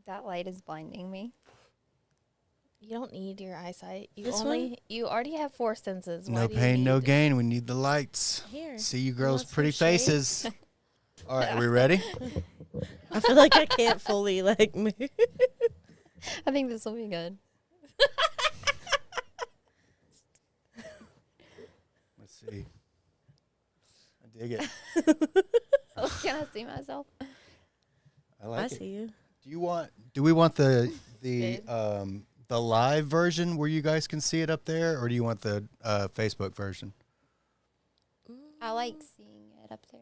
That light is blinding me. You don't need your eyesight. One? You already have 4 senses. No pain, no gain. We need the lights. Here. See you girls' want some pretty shade? faces. All right, are we ready? I feel like I can't fully like move. I think this will be good. Let's see. I dig it. Oh, can I see myself? I like I it. see you. Do we want the live version where you guys can see it up there, or do you want the Facebook version? I like seeing it up there.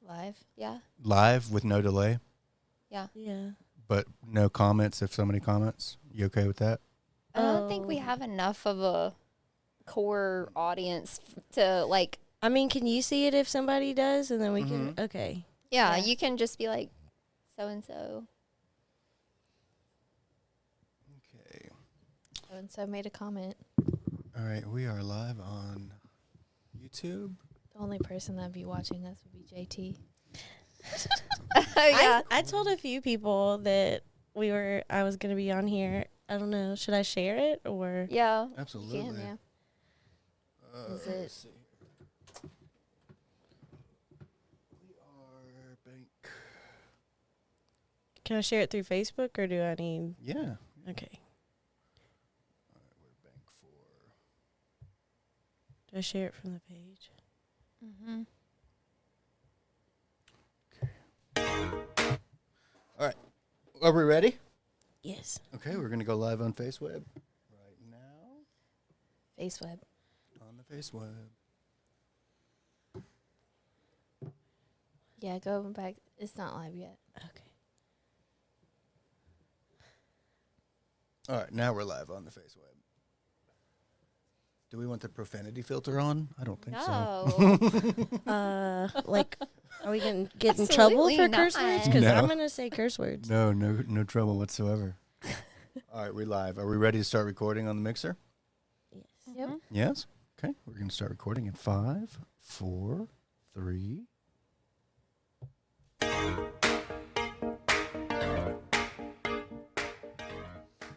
Live. Yeah. Live with no delay, Yeah. Yeah. but no comments if somebody comments. You okay with that? I don't think we Oh. have enough of a core audience to like. I mean, can you see it if somebody does, and then we can? Mhm. Okay. Yeah, Yeah. you can just be like, so and so. Okay. So-and-so made a comment. All right, we are live on YouTube. The only person that'd be watching us would be JT. Yeah. I told a few people that I was gonna be on here. I don't know. Should I share it or? Yeah. Absolutely. You can, yeah. Is it- let's see. We are bank. Can I share it through Facebook or do I need? Yeah. Okay. All right, we're bank 4. Do I share it from the page? Mm-hmm. All right. Are we ready? Yes. Okay, we're gonna go live on FaceWeb right now. FaceWeb. On the FaceWeb. Yeah, go back. It's not live yet. Okay. All right, now we're live on the FaceWeb. Do we want the profanity filter on? I don't think so. No. Like, are we gonna get in trouble Absolutely for curse not. words? Because No. I'm gonna say curse words. No trouble whatsoever. All right, we're live. Are we ready to start recording on the mixer? Yes. Yep. Yes. Okay, we're gonna start recording in 5, 4, 3.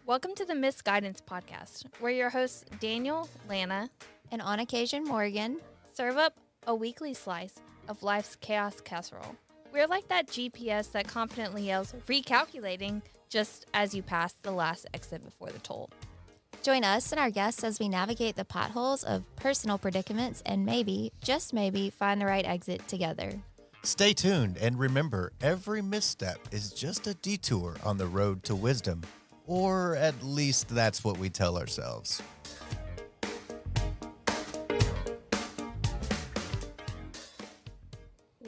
Welcome to the Misguidance Podcast, where your hosts Daniel, Lana, And on occasion, Morgan. serve up a weekly slice of life's chaos casserole. We're like that GPS that confidently yells, recalculating, just as you pass the last exit before the toll. Join us and our guests as we navigate the potholes of personal predicaments and maybe, just maybe, find the right exit together. Stay tuned and remember, every misstep is just a detour on the road to wisdom. Or at least that's what we tell ourselves.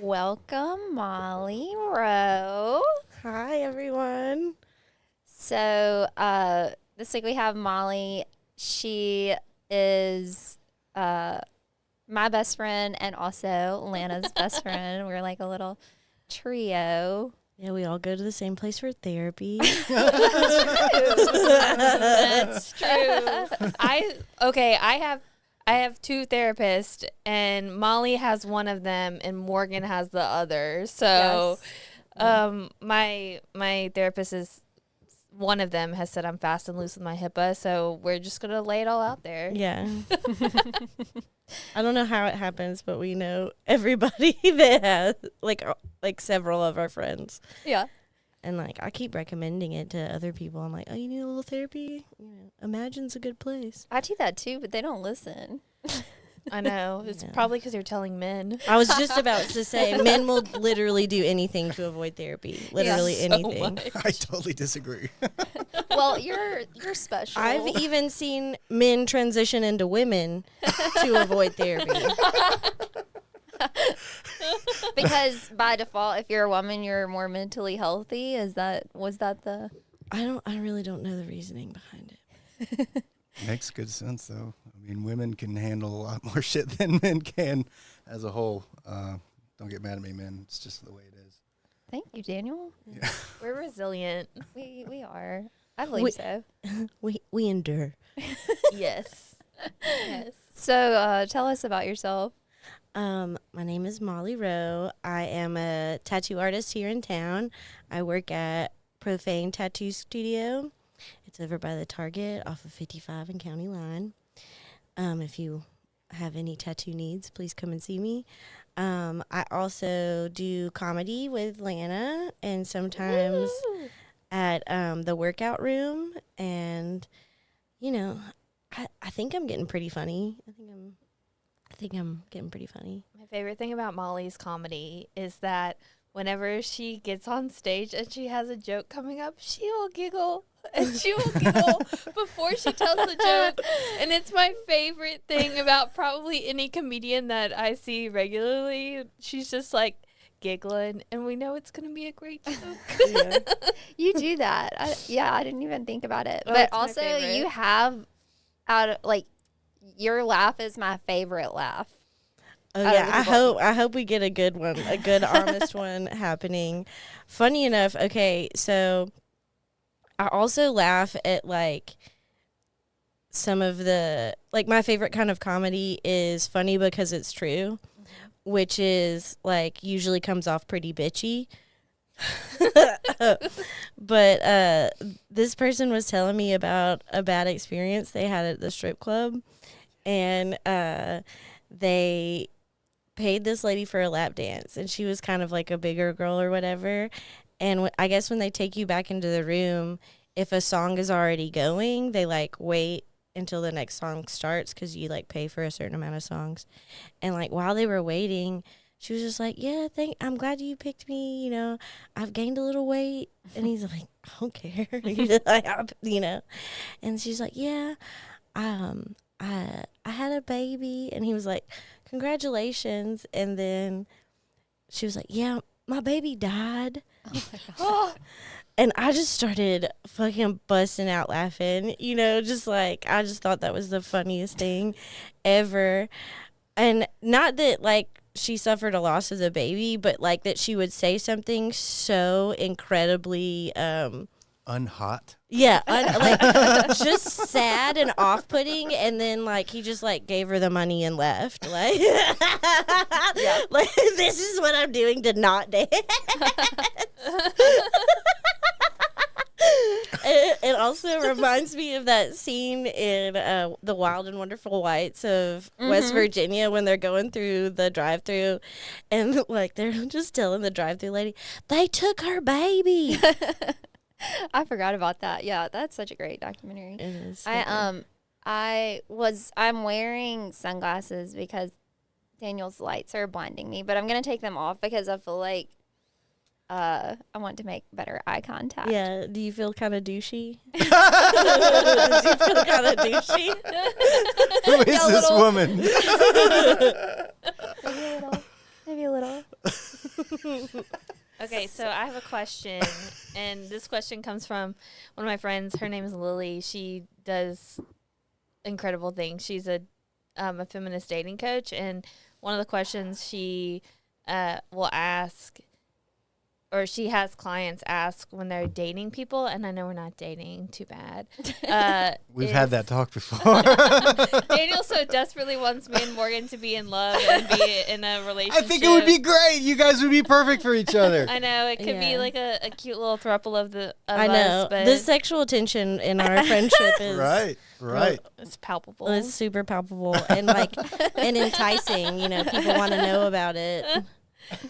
Welcome, Mollie Rowe. Hi, everyone. So, this week we have Mollie. She is my best friend and also Lana's best friend. We're like a little trio. Yeah, we all go to the same place for therapy. That's true. I have 2 therapists, and Molly has one of them, and Morgan has the other. So, my therapist is one of them has said I'm fast and loose with my HIPAA, so we're just gonna lay it all out there. Yeah. I don't know how it happens, but we know everybody that has like several of our friends. Yeah. And like I keep recommending it to other people. I'm like, oh, you need a little therapy? You know, Imagine's a good place. I do that too, but they don't listen. I know. It's Yeah. probably because you're telling men. I was just about to say, men will literally do anything to avoid therapy. Literally So anything. much. I totally disagree. Well, you're special. I've even seen men transition into women to avoid therapy. Because by default, if you're a woman, you're more mentally healthy. Was that the? I really don't know the reasoning behind it. Makes good sense, though. I mean, women can handle a lot more shit than men can as a whole. Don't get mad at me, men. It's just the way it is. Thank you, Daniel. Yeah. We're resilient. We are. I believe so. We endure. Yes. Yes. So tell us about yourself. My name is Mollie Rowe. I am a tattoo artist here in town. I work at Profane Tattoo Studio. It's over by the Target off of 55 and County Line. If you have any tattoo needs, please come and see me. I also do comedy with Lana and sometimes at the workout room. And, you know, I think I'm getting pretty funny. I think I'm getting pretty funny. My favorite thing about Mollie's comedy is that whenever she gets on stage and she has a joke coming up, she will giggle. And she will giggle before she tells the joke. And it's my favorite thing about probably any comedian that I see regularly. She's just like giggling, and we know it's going to be a great joke. Yeah. You do that. I didn't even think about it. Oh, But it's my also, favorite. you have your laugh is my favorite laugh. Oh Out of yeah, the I hope we get a good one, a good honest one happening. Funny enough, okay, so I also laugh at like some of the my favorite kind of comedy is funny because it's true, which is like usually comes off pretty bitchy. But this person was telling me about a bad experience they had at the strip club, and they paid this lady for a lap dance, and she was kind of like a bigger girl or whatever. And I guess when they take you back into the room, if a song is already going, they like wait until the next song starts because you like pay for a certain amount of songs. And like while they were waiting, she was just like, yeah, I'm glad you picked me. You know, I've gained a little weight. And he's like, I don't care. You know, and she's like, yeah, I had a baby. And he was like, congratulations. And then she was like, yeah, my baby died. Oh my gosh. And I just started fucking busting out laughing, you know, just like, I just thought that was the funniest thing ever. And not that, like, she suffered a loss as a baby, but, like, that she would say something so incredibly, Unhot. yeah, like, just sad and off-putting, and then, like, he just, like, gave her the money and left. Like, Yeah. like, this is what I'm doing to not dance. It also reminds me of that scene in The Wild and Wonderful Whites of West Virginia when they're going through the drive-thru, and like they're just telling the drive-thru lady, they took her baby. I forgot about that. Yeah, that's such a great documentary. It is so I'm wearing sunglasses because Daniel's lights are blinding me, but I'm gonna take them off because I feel like I want to make better eye contact. good. Yeah, do you feel kind of douchey? Do you feel kind of douchey? Who is this woman? Maybe a little. Okay, so I have a question, and this question comes from one of my friends. Her name is Lily. She does incredible things. She's a feminist dating coach, and one of the questions she will ask, or she has clients ask when they're dating people, and I know we're not dating, too bad. We've had that talk before. Daniel so desperately wants me and Morgan to be in love and be in a relationship. I think it would be great. You guys would be perfect for each other. I know, it could be Yeah. like a cute little throuple of I know. us, but The sexual tension in our friendship is Right. it's palpable. It's super palpable and like and enticing. You know, people want to know about it.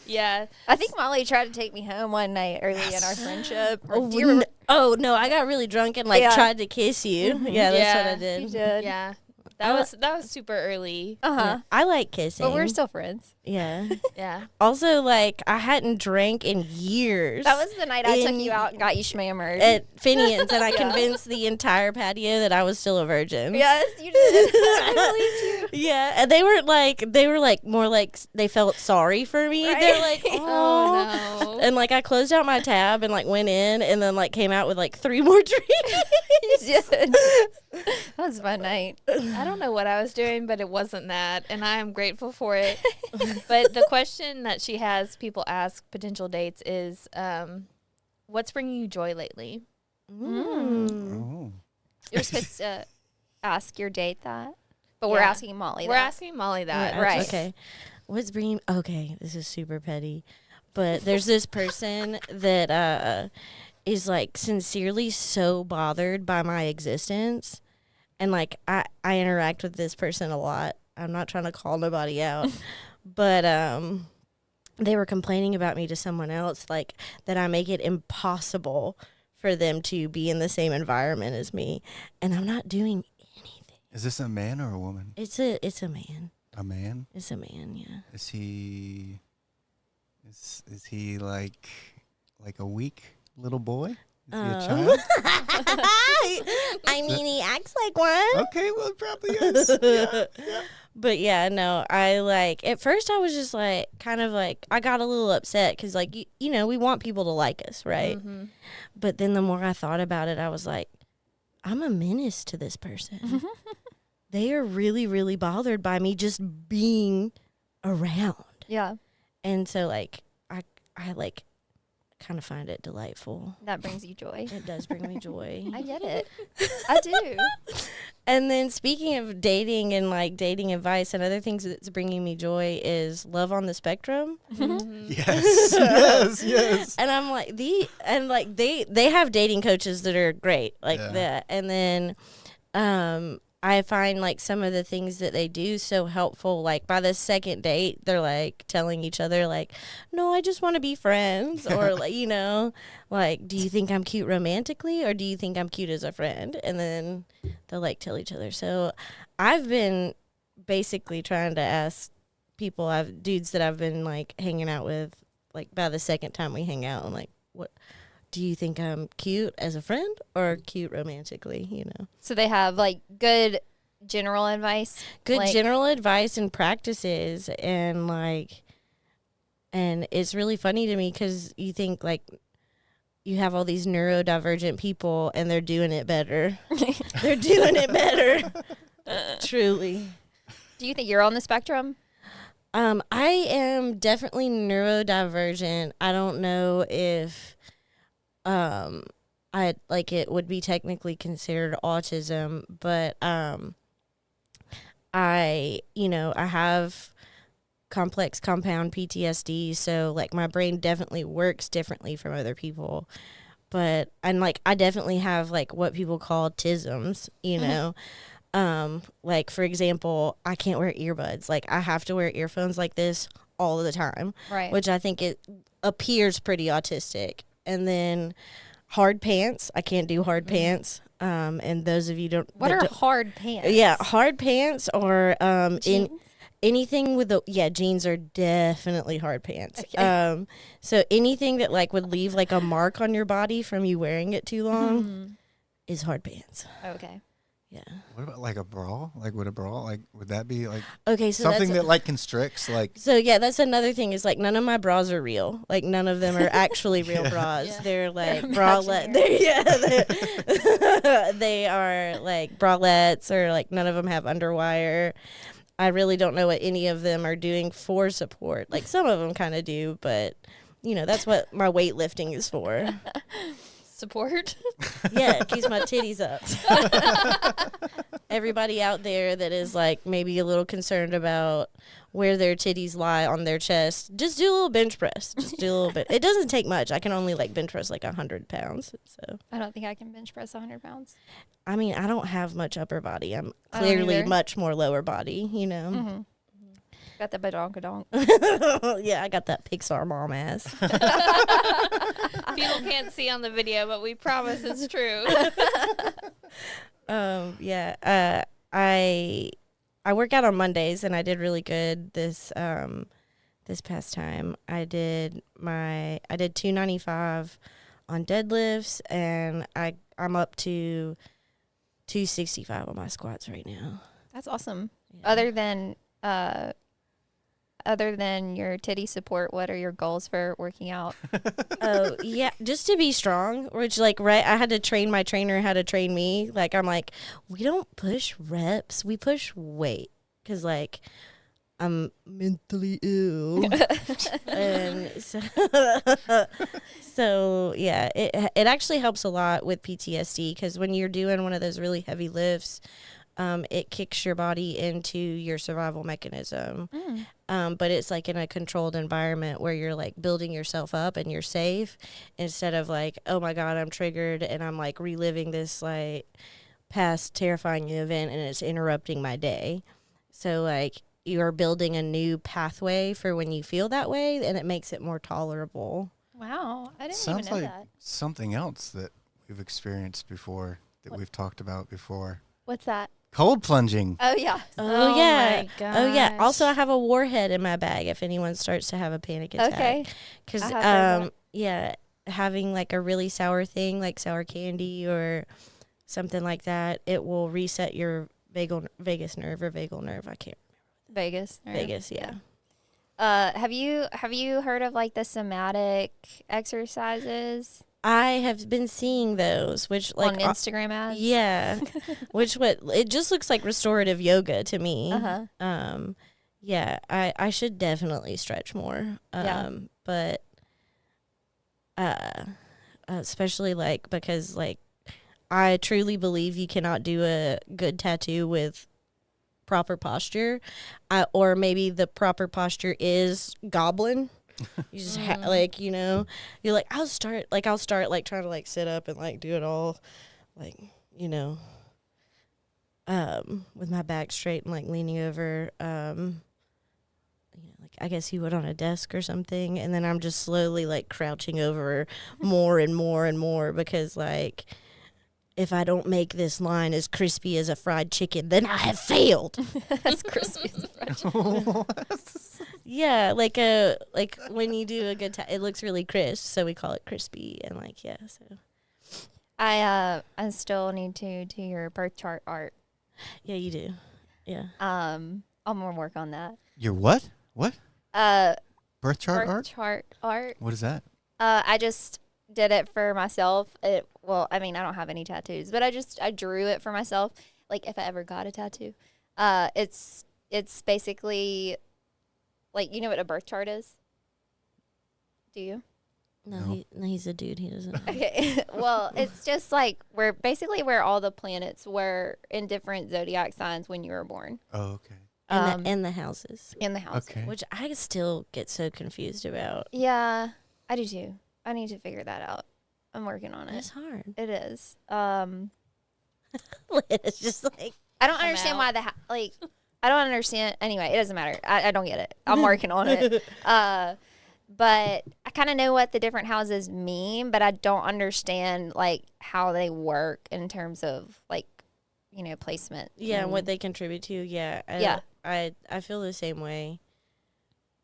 Yeah. I think Molly tried to take me home one night early in our friendship. Oh, Do you remember? no, I got really drunk and like Yeah. tried to kiss you. Yeah, that's what I Yeah. did. You did. Yeah. That was super early. Uh-huh. Yeah. I like kissing. But we're still friends. Yeah. Yeah. Also, like, I hadn't drank in years. That was the night I took In- you out and got you schmammered. at Finian's, and I Yeah. convinced the entire patio that I was still a virgin. Yes, you did. I believed you. Yeah, and they were like more like they felt sorry for me. Right. They're like, Oh, no. And like I closed out my tab and like went in and then like came out with like 3 more drinks. You did. That was a fun night. I don't know what I was doing, but it wasn't that, and I am grateful for it. But the question that she has people ask potential dates is, what's bringing you joy lately? Oh. You're supposed to ask your date that, but we're Yeah. asking Molly. We're that. asking Molly that. Right. Okay. What's bringing? Okay, this is super petty, but there's this person that is like sincerely so bothered by my existence. And like I interact with this person a lot. I'm not trying to call nobody out. But they were complaining about me to someone else, like that I make it impossible for them to be in the same environment as me. And I'm not doing anything. Is this a man or a woman? It's a man. A man? It's a man, yeah. Is he like a weak little boy? Is he a child? I mean, he acts like one. Okay, well, it probably is. Yeah. But yeah, no, I like, at first I was just like, kind of like, I got a little upset because like, you know, we want people to like us, right? Mm-hmm. But then the more I thought about it, I was like, I'm a menace to this person. They are really, really bothered by me just being around. Yeah. And so like, I like kind of find it delightful. That brings you joy. It does bring me joy. I get it. I do. And then speaking of dating and like dating advice and other things that's bringing me joy is Love on the Spectrum. Mm-hmm. Yes. And I'm like they have dating coaches that are great like Yeah. that. And then I find like some of the things that they do so helpful. Like by the second date, they're like telling each other like, no, I just want to be friends. Or like, you know, like, do you think I'm cute romantically or do you think I'm cute as a friend? And then they'll like tell each other. So I've been basically trying to ask people, dudes that I've been like hanging out with, like by the second time we hang out, I'm like, what? Do you think I'm cute as a friend or cute romantically, you know? So they have like good general advice. Good like, general advice and practices. And like, and it's really funny to me because you think like you have all these neurodivergent people and they're doing it better. They're doing it better. Truly. Do you think you're on the spectrum? I am definitely neurodivergent. I don't know if I like it would be technically considered autism, but I have complex compound PTSD, so like my brain definitely works differently from other people. But I definitely have like what people call tisms, you know. Like for example, I can't wear earbuds. Like I have to wear earphones like this all the time. Right. Which I think it appears pretty autistic. And then hard pants. I can't do hard pants. And those of you What are hard pants? Yeah, hard pants or Jeans? anything with jeans are definitely hard pants. Okay. So anything that like would leave like a mark on your body from you wearing it too long is hard pants. Okay. Yeah. What about like a bra? Like would a bra would that be like Okay, so something that's that like constricts like So yeah, that's another thing is like none of my bras are real. Like none of them are actually real bras. Yeah. They're like imaginary. they are like bralettes or like none of them have underwire. I really don't know what any of them are doing for support. Like some of them kind of do, but you know, that's what my weightlifting is for. Support. Yeah, it keeps my titties up. Everybody out there that is like maybe a little concerned about where their titties lie on their chest, just do a little bench press. Just do a little bit. It doesn't take much. I can only like bench press like 100 pounds. So I don't think I can bench press 100 pounds. I mean, I don't have much upper body. I'm I don't clearly either. much more lower body, you know. Mm-hmm. Got the badonkadonk. Yeah, I got that Pixar mom ass. People can't see on the video, but we promise it's true. Yeah. I work out on Mondays, and I did really good this past time. I did 295 on deadlifts, and I'm up to 265 on my squats right now. That's awesome. Yeah. Other than your titty support, what are your goals for working out? Oh yeah, just to be strong. Which like I had to train my trainer how to train me. Like I'm like, we don't push reps, we push weight, because like I'm mentally ill, and so yeah, it actually helps a lot with PTSD because when you're doing one of those really heavy lifts, it kicks your body into your survival mechanism. But it's like in a controlled environment where you're like building yourself up and you're safe, instead of like, oh my God, I'm triggered and I'm like reliving this like past terrifying event and it's interrupting my day. So like you're building a new pathway for when you feel that way, and it makes it more tolerable. Wow, I didn't Sounds even know like that. something else that we've experienced before, that we've talked about before. What's that? Cold plunging. Oh yeah. Oh, yeah. my gosh. Oh yeah. Also, I have a warhead in my bag if anyone starts to have a panic attack. Okay. Because I have heard that. yeah, having like a really sour thing like sour candy or something like that, it will reset your vagus nerve or vagal nerve. I can't. Vegas. Right? Vegas, yeah. Have you heard of like the somatic exercises I have been seeing those, which like on Instagram ads? yeah, which it just looks like restorative yoga to me. Yeah, I should definitely stretch more. Yeah. But especially like because like I truly believe you cannot do a good tattoo with proper posture, or maybe the proper posture is goblin. You just like, you know, you're like, I'll start like trying to like sit up and like do it all like, you know, with my back straight and like leaning over, you know, like I guess you would on a desk or something, and then I'm just slowly like crouching over more and more and more, because like if I don't make this line as crispy as a fried chicken, then I have failed. That's crispy as a fried chicken. Yeah, like when you do a good it looks really crisp, so we call it crispy, and like yeah, so I still need to do your birth chart art. yeah, you do. Yeah. I'm gonna work on that. Your what? What? Birth chart Birth art? chart art. What is that? I just did it for myself. Well, I mean, I don't have any tattoos, but I drew it for myself. Like if I ever got a tattoo, it's basically like, you know what a birth chart is? Do you? No, he's a dude. He doesn't. Okay. Well, it's just like where all the planets were in different zodiac signs when you were born. Oh, okay. And the houses, In the house. Okay. which I still get so confused about. Yeah, I do too. I need to figure that out. I'm working on It's it. hard. It is. It's just like I don't understand why I don't understand. Anyway, it doesn't matter. I don't get it. I'm working on it. But I kind of know what the different houses mean, but I don't understand like how they work in terms of like, you know, placement. yeah, and what they contribute to. Yeah. Yeah. I feel the same way.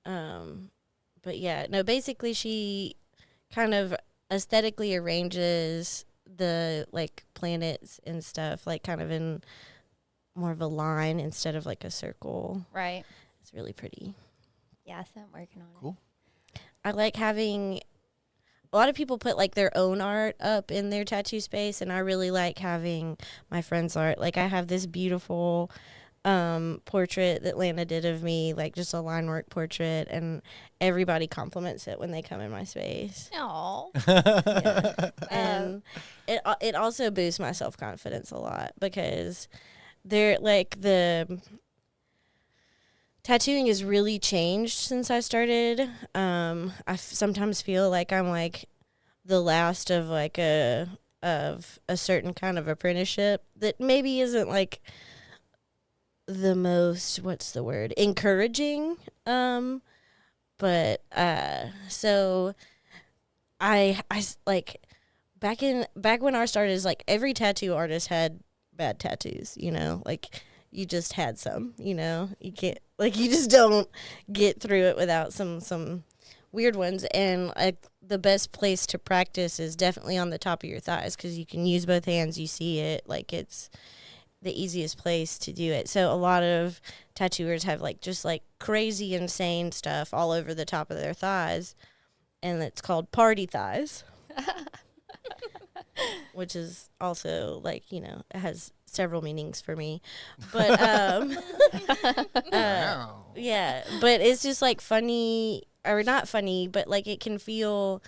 But yeah, no, basically she kind of aesthetically arranges the like planets and stuff like kind of in more of a line instead of like a circle. Right. It's really pretty. Yeah, so I'm working on it. Cool. I like having a lot of people put like their own art up in their tattoo space, and I really like having my friend's art. Like I have this beautiful portrait that Lana did of me, like just a line work portrait, and everybody compliments it when they come in my space. Oh. Yeah. And it also boosts my self-confidence a lot, because they're like the tattooing has really changed since I started. I sometimes feel like I'm like the last of like a certain kind of apprenticeship that maybe isn't like the most, what's the word, encouraging. But so I like back when ours started, is like every tattoo artist had bad tattoos, you know, like you just had some, you know, you can't, like, you just don't get through it without some weird ones. And like the best place to practice is definitely on the top of your thighs, because you can use both hands, you see it, like it's the easiest place to do it. So a lot of tattooers have like just like crazy insane stuff all over the top of their thighs, and it's called party thighs. Which is also like, you know, it has several meanings for me, but yeah, but it's just like funny, or not funny, but like it can feel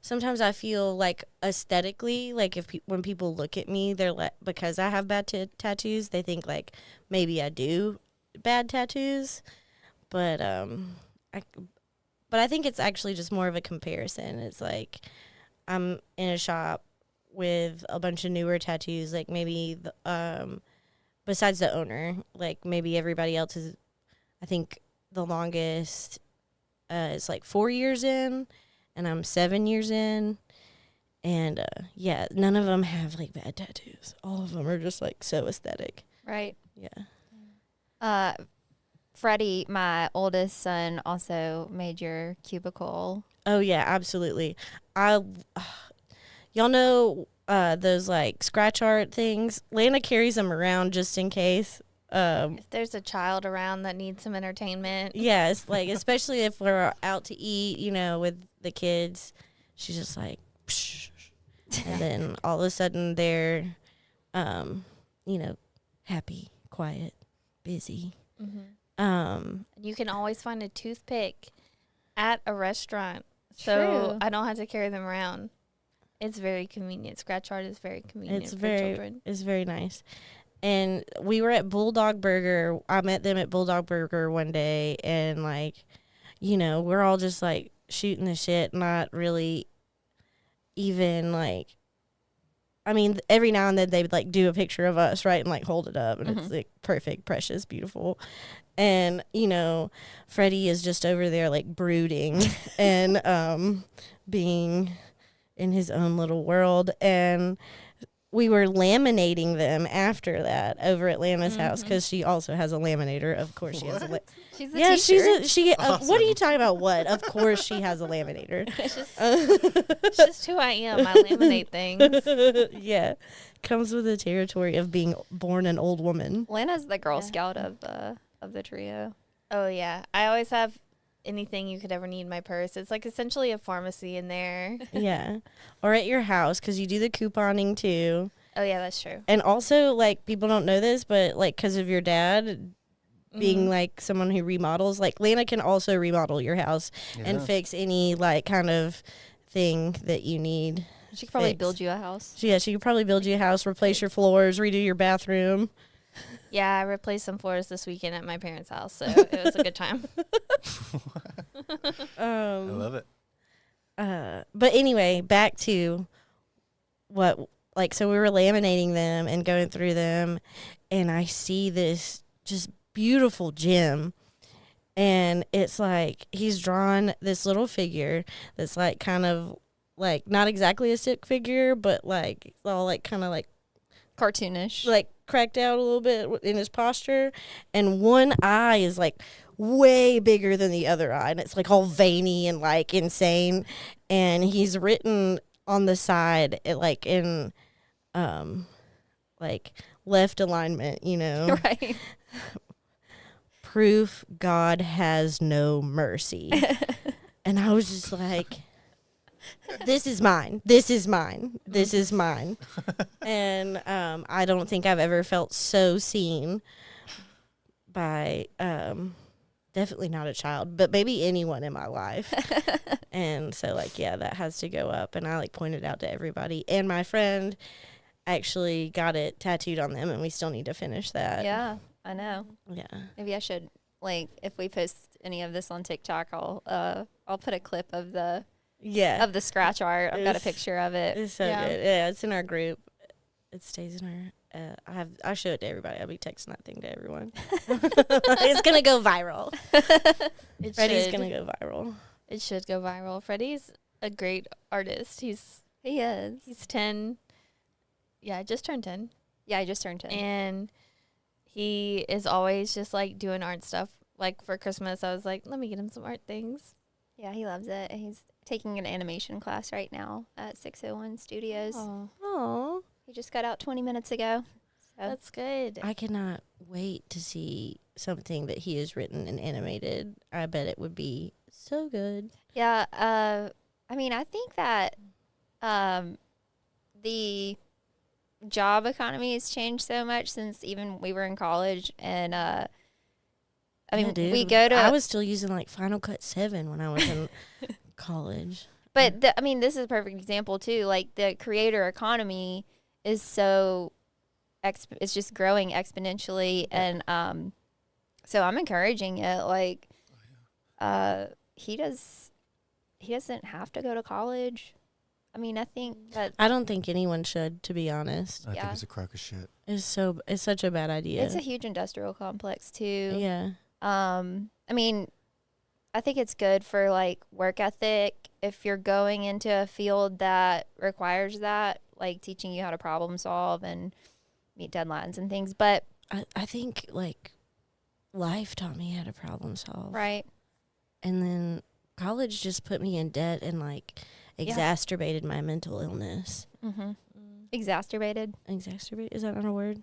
sometimes I feel like aesthetically, like if when people look at me, they're like, because I have bad tattoos, they think like maybe I do bad tattoos, but I think it's actually just more of a comparison. It's like I'm in a shop with a bunch of newer tattoos, like maybe besides the owner, like maybe everybody else is, I think the longest is like 4 years in, and I'm 7 years in. And yeah, none of them have like bad tattoos. All of them are just like so aesthetic. Right. Yeah. Freddie, my oldest son, also made your cubicle. Oh yeah, absolutely. Y'all know those like scratch art things. Lana carries them around just in case. If there's a child around that needs some entertainment. Yeah, it's like, especially if we're out to eat, you know, with the kids, she's just like, psh. And then all of a sudden they're, you know, happy, quiet, busy. Mm-hmm. You can always find a toothpick at a restaurant, so True. I don't have to carry them around. It's very convenient. Scratch art is very convenient for children. It's very nice. And we were at Bulldog Burger. I met them at Bulldog Burger one day, and like, you know, we're all just like shooting the shit, not really even like, I mean, every now and then they would like do a picture of us, right, and like hold it up, and it's like perfect, precious, beautiful. And, you know, Freddie is just over there like brooding and being in his own little world. And we were laminating them after that over at Lana's house, because she also has a laminator. Of course, she has a She's a yeah. teacher. Awesome. What are you talking about? What? Of course, she has a laminator. It's just who I am. I laminate things. Yeah, comes with the territory of being born an old woman. Lana's the Girl Scout of the trio. Oh yeah, I always have anything you could ever need in my purse. It's like essentially a pharmacy in there. Yeah, or at your house, because you do the couponing too. Oh yeah, that's true. And also, like, people don't know this, but like, because of your dad being like someone who remodels, like Lana can also remodel your house and fix any like kind of thing that you need. She could probably build you a house. Yeah, she could probably build you a house, replace your floors, redo your bathroom. Yeah, I replaced some floors this weekend at my parents' house, so it was a good time. I love it. But anyway, back to what, like, so we were laminating them and going through them, and I see this just beautiful gem, and it's like he's drawn this little figure that's like kind of like not exactly a stick figure, but like all like kind of like Cartoonish. like cracked out a little bit in his posture, and one eye is like way bigger than the other eye, and it's like all veiny and like insane, and he's written on the side like in like left alignment, you know, Right. proof God has no mercy. And I was just like, this is mine. This is mine. This is mine. And I don't think I've ever felt so seen by definitely not a child, but maybe anyone in my life. And so like, yeah, that has to go up. And I like pointed out to everybody. And my friend actually got it tattooed on them, and we still need to finish that. Yeah, I know. Yeah. Maybe I should, like, if we post any of this on TikTok, I'll put a clip of the scratch art. I've got a picture of it. It's so good. Yeah, it's in our group. It stays in our. I show it to everybody. I'll be texting that thing to everyone. It's gonna go viral. Freddie's gonna go viral. It should go viral. Freddie's a great artist. He is. He's 10. Yeah, I just turned 10. Yeah, I just turned 10. And he is always just like doing art stuff. Like for Christmas, I was like, let me get him some art things. Yeah, he loves it. He's taking an animation class right now at 601 Studios. Oh, He just got out 20 minutes ago. So. That's good. I cannot wait to see something that he has written and animated. I bet it would be so good. Yeah, I mean, I think that the job economy has changed so much since even we were in college, and I mean, Yeah, dude. we go to. I was still using like Final Cut 7 when I was in college. But I mean, this is a perfect example too. Like the creator economy is so it's just growing exponentially, and so I'm encouraging it. Like, he doesn't have to go to college. I mean, I think that I don't think anyone should, to be honest. I Yeah. think it's a crock of shit. It's such a bad idea. it's a huge industrial complex too. Yeah. I mean, I think it's good for like work ethic if you're going into a field that requires that, like teaching you how to problem solve and meet deadlines and things. But I think like life taught me how to problem solve. right, And then college just put me in debt and like exacerbated my mental illness. exacerbated. Exacerbate? Is that not a word?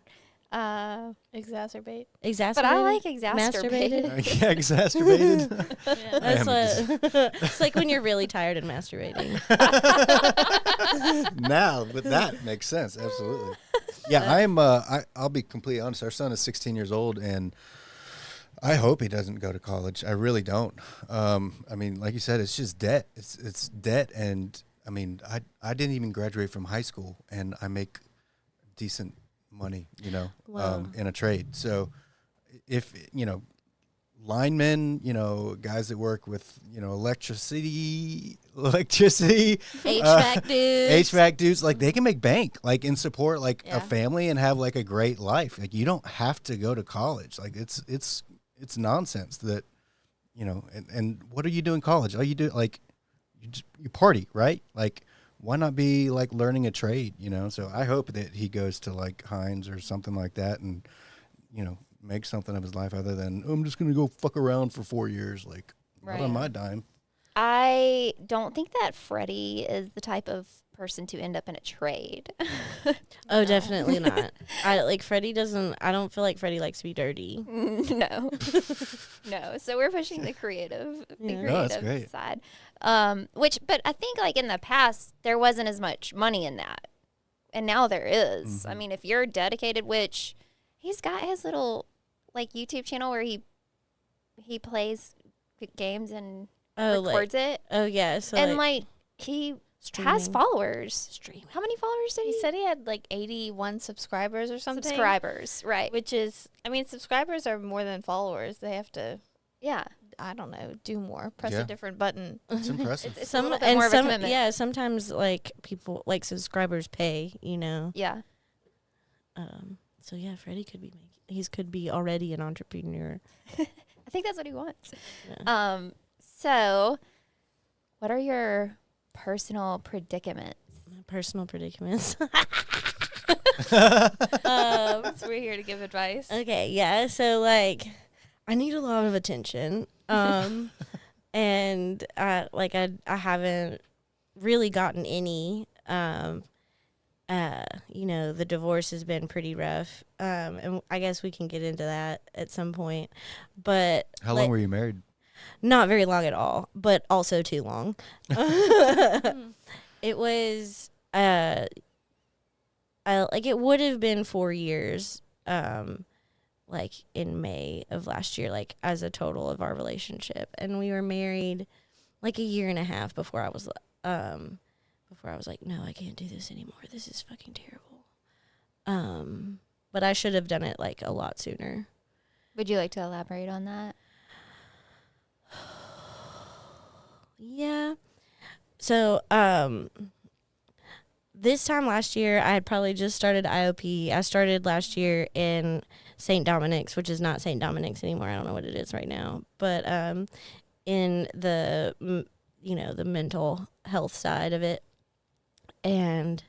Exacerbate. Exacerbated? But I like exacerbated. Masturbated? Yeah, exacerbated. That's am what, it's like when you're really tired and masturbating. Now, but that makes sense. Absolutely. Yeah, I'll be completely honest. Our son is 16 years old, and I hope he doesn't go to college. I really don't. I mean, like you said, it's just debt. It's debt, and I mean, I didn't even graduate from high school, and I make decent money, Wow. in a trade. So, if linemen, guys that work with electricity, HVAC dudes. HVAC dudes, like they can make bank, like and support like Yeah. a family and have like a great life. Like you don't have to go to college. Like it's nonsense that, and what do you do in college? All you do like you party, right? Like why not be like learning a trade? So I hope that he goes to like Heinz or something like that and make something of his life other than I'm just gonna go fuck around for 4 years. Like not on my dime. I don't think that Freddie is the type of person to end up in a trade. Oh, definitely not. I don't feel like Freddie likes to be dirty. No. No. So we're pushing the creative, No, that's great. side. But I think like in the past there wasn't as much money in that, and now there is. I mean, if you're dedicated, which he's got his little like YouTube channel where he plays games and records it, Oh yeah. So and like he has streaming. followers. Streaming. How many followers did He said he had like 81 subscribers or something. subscribers? Right. Which is, I mean, subscribers are more than followers. They have to, Yeah. I don't know, do more. Press Yeah. a different button. It's impressive. It's a little bit more of a commitment. Yeah, sometimes like people like subscribers pay, Yeah. So yeah, Freddie could be already an entrepreneur. I think that's what he wants. Yeah. So what are your personal predicaments? My personal predicaments. So we're here to give advice. Okay, yeah. So like I need a lot of attention. And I haven't really gotten any. The divorce has been pretty rough. And I guess we can get into that at some point. But How long were you married? not very long at all, but also too long. It was it would have been 4 years like in May of last year, like as a total of our relationship, and we were married like a year and a half before I was like, no, I can't do this anymore, this is fucking terrible. But I should have done it like a lot sooner. Would you like to elaborate on that? Yeah. So, this time last year, I had probably just started IOP. I started last year in St. Dominic's, which is not St. Dominic's anymore. I don't know what it is right now. But in the, the mental health side of it. And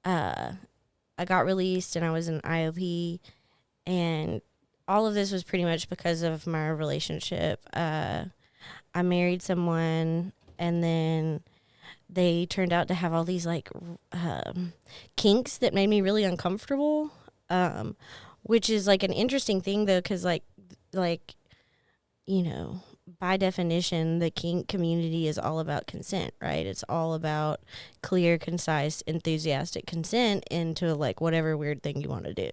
I got released and I was in IOP. And all of this was pretty much because of my relationship. I married someone, and then they turned out to have all these like kinks that made me really uncomfortable, which is like an interesting thing though, because like by definition the kink community is all about consent, right? It's all about clear, concise, enthusiastic consent into like whatever weird thing you want to do,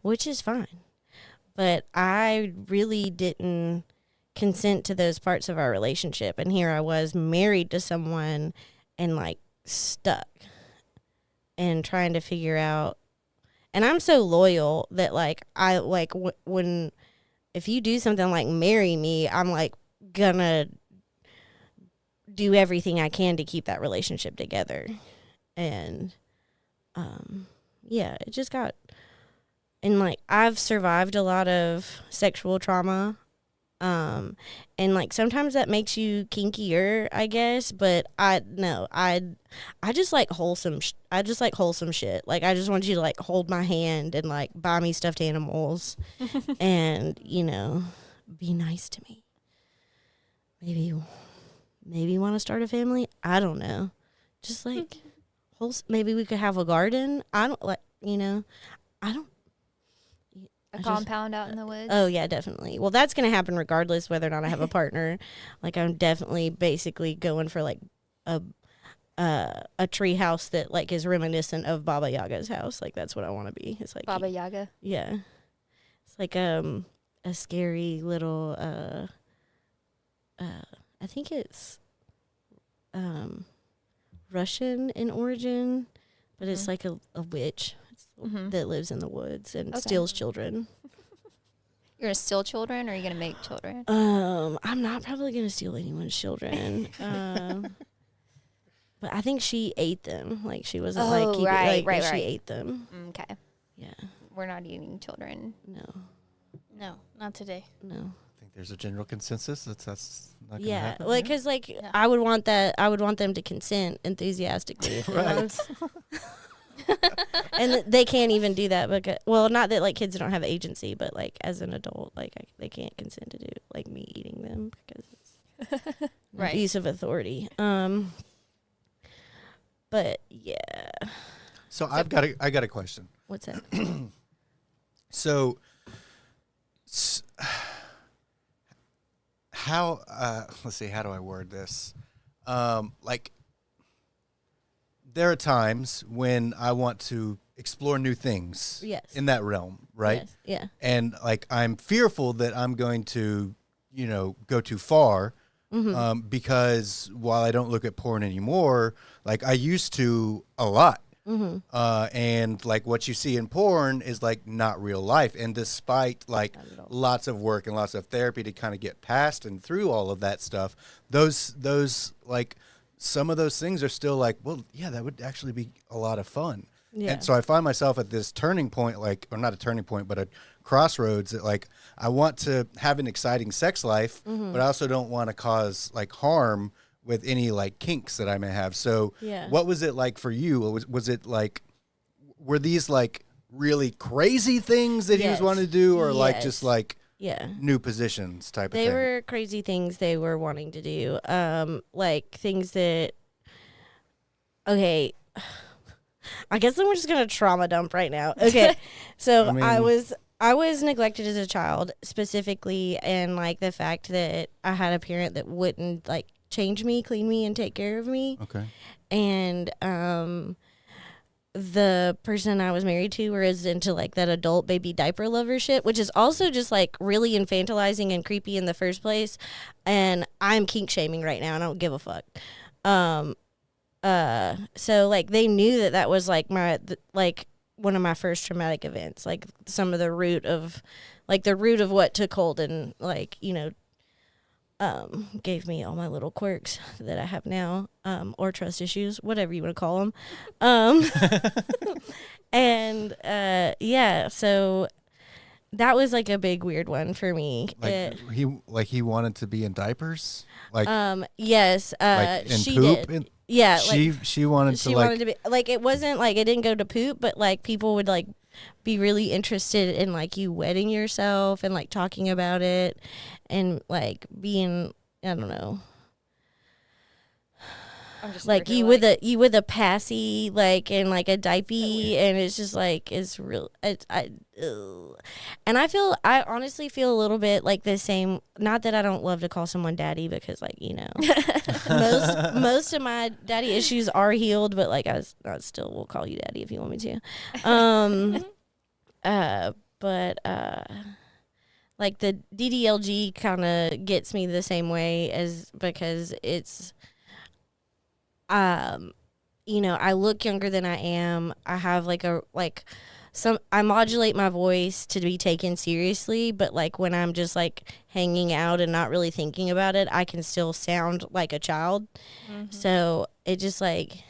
which is fine. But I really didn't consent to those parts of our relationship. And here I was married to someone and like stuck and trying to figure out. And I'm so loyal that like I like when if you do something like marry me, I'm like gonna do everything I can to keep that relationship together. And yeah, it just got, and like I've survived a lot of sexual trauma. And like sometimes that makes you kinkier, I guess, but I just like wholesome shit. Like I just want you to like hold my hand and like buy me stuffed animals and, you know, be nice to me. Maybe want to start a family. I don't know. Just like maybe we could have a garden. I don't like, you know, I don't. A compound out in the woods. Oh yeah, definitely. Well, that's gonna happen regardless whether or not I have a partner. Like I'm definitely basically going for like a tree house that like is reminiscent of Baba Yaga's house. Like that's what I want to be. It's like Baba Yaga. Yeah, it's like a scary little I think it's Russian in origin, but it's like a witch that lives in the woods and steals children. You're gonna steal children, or are you gonna make children? I'm not probably gonna steal anyone's children. But I think she ate them. Like she wasn't like keeping, right. She ate them. Okay. Yeah. We're not eating children. No, not today. No. I think there's a general consensus that's not going to Yeah, happen. like because like I would want that. I would want them to consent enthusiastically. If Right. And they can't even do that because, well, not that like kids don't have agency, but like as an adult, like they can't consent to do like me eating them because it's Right. abuse of authority. But yeah, So I got a question. what's that? So how let's see, how do I word this? Like there are times when I want to explore new things Yes. in that realm, right? Yes. Yeah. And like I'm fearful that I'm going to, you know, go too far. Because while I don't look at porn anymore, like I used to a lot. And like what you see in porn is like not real life. And despite like lots of work and lots of therapy to kind of get past and through all of that stuff, those like some of those things are still like, well, yeah, that would actually be a lot of fun. Yeah. And so I find myself at this turning point, like, or not a turning point, but a crossroads that like I want to have an exciting sex life, but I also don't want to cause like harm with any like kinks that I may have. So what was it like for you? Was it like, were these like really crazy things that he was wanting to do, or like just like new positions type of thing? They were crazy things they were wanting to do. Like things that, okay, I guess I'm just gonna trauma dump right now. Okay, so I mean, I was neglected as a child, specifically, and like the fact that I had a parent that wouldn't like change me, clean me, and take care of me. Okay. And the person I was married to was into like that adult baby diaper lover shit, which is also just like really infantilizing and creepy in the first place. And I'm kink shaming right now, and I don't give a fuck. So like they knew that was like like one of my first traumatic events, like some of the root of what took hold and like, you know, gave me all my little quirks that I have now, or trust issues, whatever you want to call them. And yeah, so that was like a big weird one for me. Like he wanted to be in diapers, like yes, like in she poop. did. Yeah, like, she wanted to be like, it wasn't like it didn't go to poop, but like people would like be really interested in like you wetting yourself and like talking about it and like being, I don't know, I'm just like you with a passy like and like a diaper, and it's just like it's real. And I honestly feel a little bit like the same. Not that I don't love to call someone daddy, because like, you know, most of my daddy issues are healed, but like I still will call you daddy if you want me to. But like the DDLG kind of gets me the same way as because it's you know, I look younger than I am. I have I modulate my voice to be taken seriously, but like when I'm just like hanging out and not really thinking about it, I can still sound like a child. Mm-hmm. So it just like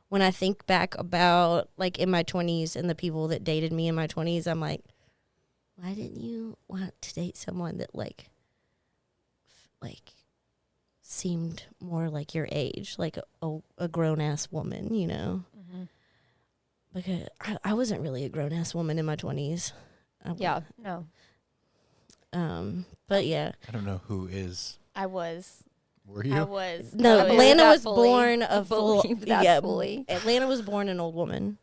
when I think back about like in my 20s and the people that dated me in my 20s, I'm like, why didn't you want to date someone that like seemed more like your age, like a grown-ass woman, you know? Mm-hmm. Because I wasn't really a grown-ass woman in my 20s. No. But yeah. I don't know who is. I was. Were you? I was. No, Lana was fully. born a full. Yeah, fully. Atlanta was born an old woman.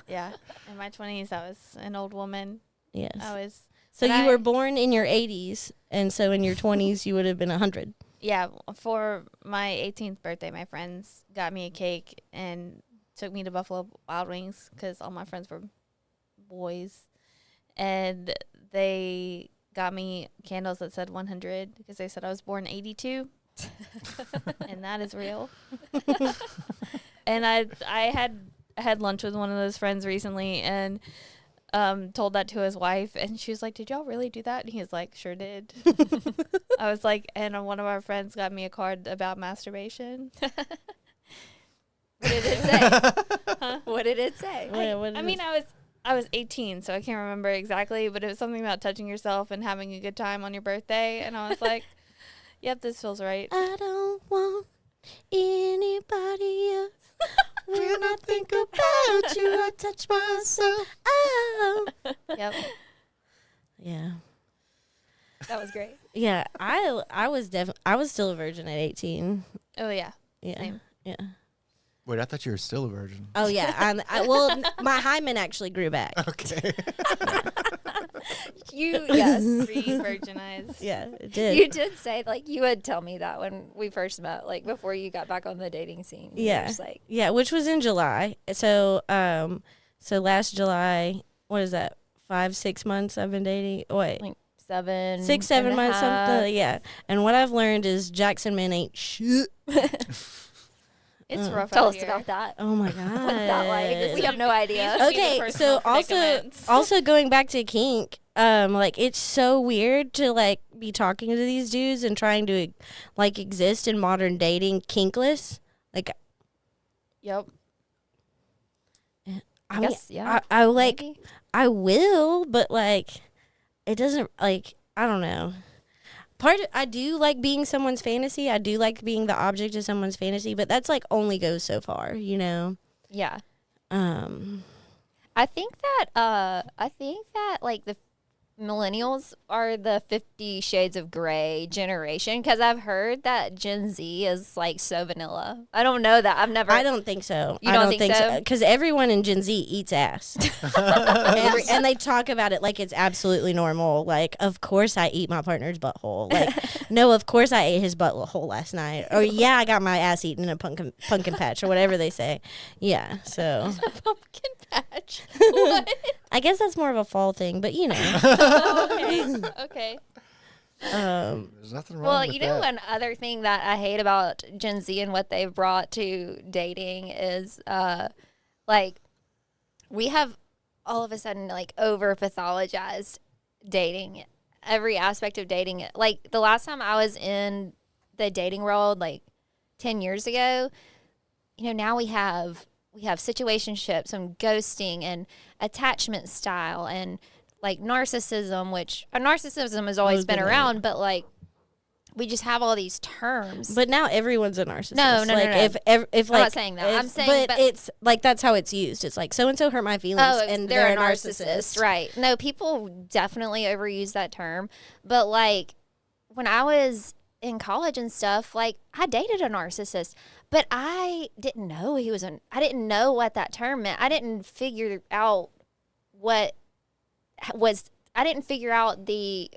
Yeah. In my 20s, I was an old woman. Yes. I was. So you were born in your 80s, and so in your 20s, you would have been 100. Yeah. For my 18th birthday, my friends got me a cake and took me to Buffalo Wild Wings because all my friends were boys. And they got me candles that said 100 because they said I was born 82. And that is real. And I had lunch with one of those friends recently and told that to his wife, and she was like, "Did y'all really do that?" And he was like, "Sure did." I was like, and one of our friends got me a card about masturbation. What did it say? Huh? What did it say? I was 18, so I can't remember exactly, but it was something about touching yourself and having a good time on your birthday, and I was like, "Yep, this feels right." I don't want anybody else. When I think about you, I touch myself. Oh. Yep. Yeah. That was great. Yeah, I was still a virgin at 18. Oh yeah. Yeah. Same. Yeah. Wait, I thought you were still a virgin. Oh yeah. My hymen actually grew back. Okay. Yes. Re-virginized. Yeah, it did. You did say, like, you would tell me that when we first met, like, before you got back on the dating scene. Yeah. Just like, yeah, which was in July. So, so last July, what is that? 5-6 months I've been dating. Wait. like 7 6-7 months, half. something. Yeah. And what I've learned is Jackson men ain't shit. It's rough. Tell out us here. about that. Oh my god. What's that like? We have no idea. These would be the Okay, personal so also going back to kink, like it's so weird to like be talking to these dudes and trying to like exist in modern dating kinkless. Like, Yep. I guess, mean, yeah, I like maybe. I will, but like it doesn't like I don't know. I do like being someone's fantasy. I do like being the object of someone's fantasy, but that's like only goes so far, you know. Yeah. I think that like the millennials are the 50 Shades of Grey generation, because I've heard that Gen Z is like so vanilla. I don't know that. I don't think so. You don't think so? Because everyone in Gen Z eats ass. and they talk about it like it's absolutely normal. Like, of course I eat my partner's butthole. Like, no, of course I ate his butthole last night. Or, yeah, I got my ass eaten in a pumpkin patch or whatever they say. Yeah, so. Pumpkin patch. What? I guess that's more of a fall thing, but you know. Okay. There's nothing wrong Well, with you know, that. one other thing that I hate about Gen Z and what they've brought to dating is, like, we have all of a sudden, like, over pathologized dating, every aspect of dating. Like, the last time I was in the dating world, like, 10 years ago, you know, now we have situationships and ghosting and attachment style and like narcissism, which narcissism has always been around, but like we just have all these terms. But now everyone's a narcissist. No. If I'm like, not saying that. I'm saying, but it's like that's how it's used. It's like so and so hurt my feelings, and they're a narcissist, right? No, people definitely overuse that term, but like when I was in college and stuff, like I dated a narcissist, but I didn't know I didn't know what that term meant. I didn't figure out the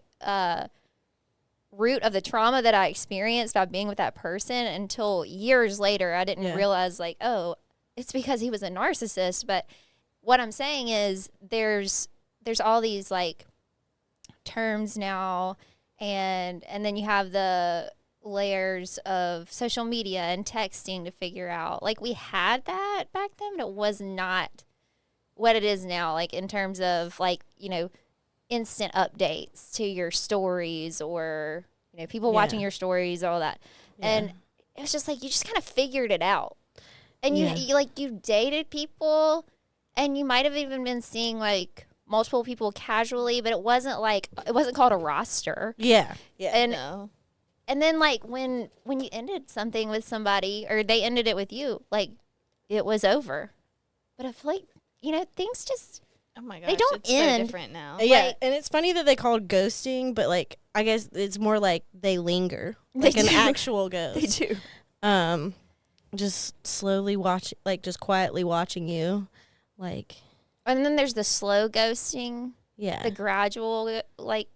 root of the trauma that I experienced by being with that person until years later. I didn't realize, like, oh, it's because he was a narcissist. But what I'm saying is there's all these, like, terms now, and then you have the layers of social media and texting to figure out. Like, we had that back then, but it was not what it is now, like in terms of like, you know, instant updates to your stories, or, you know, people watching your stories, all that. And it was just like, you just kind of figured it out. And you like, you dated people, and you might have even been seeing like multiple people casually, but it wasn't called a roster. Yeah. And then like when you ended something with somebody, or they ended it with you, like, it was over. But I feel like, you know, things just, Oh my gosh, they don't it's end. so different now. Yeah, Like- and it's funny that they call it ghosting, but like I guess it's more like they linger, like an actual ghost. do. Just slowly watch, like just quietly watching you, like And then there's the slow ghosting, yeah, the gradual like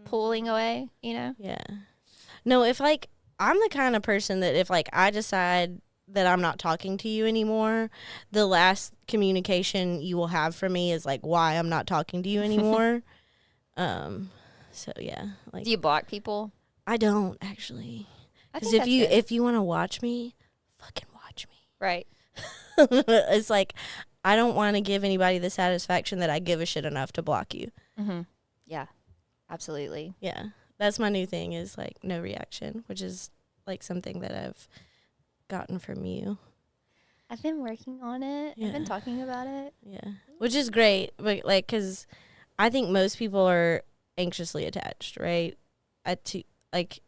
pulling away, you know? yeah. No, if like I'm the kind of person that if like I decide that I'm not talking to you anymore, the last communication you will have from me is like why I'm not talking to you anymore. So yeah, like Do you block people? I don't actually, I because think that's good. if you want to watch me, fucking watch me. Right. It's like I don't want to give anybody the satisfaction that I give a shit enough to block you. Mm-hmm. Yeah, absolutely. Yeah, that's my new thing, is like no reaction, which is like something that I've gotten from you. I've been working on it. I've been Yeah. talking about it. Yeah, which is great, but like because I think most people are anxiously attached, right? To like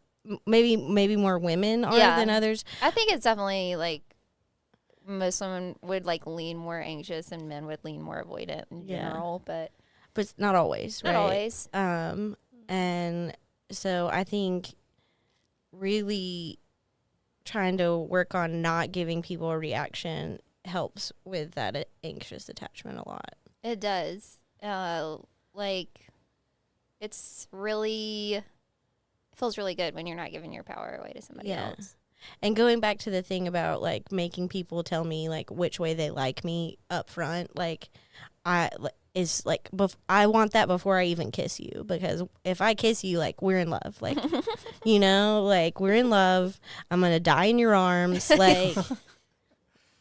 maybe more women are Yeah. than others. I think it's definitely like most women would like lean more anxious, and men would lean more avoidant in Yeah. general, but But it's not always, not right? always. And so I think really trying to work on not giving people a reaction helps with that anxious attachment a lot. It does. Like, it's really, it feels really good when you're not giving your power away to somebody Yeah. else. And going back to the thing about like making people tell me like which way they like me up front, like I want that before I even kiss you, because if I kiss you, like we're in love, like you know, like we're in love. I'm gonna die in your arms, like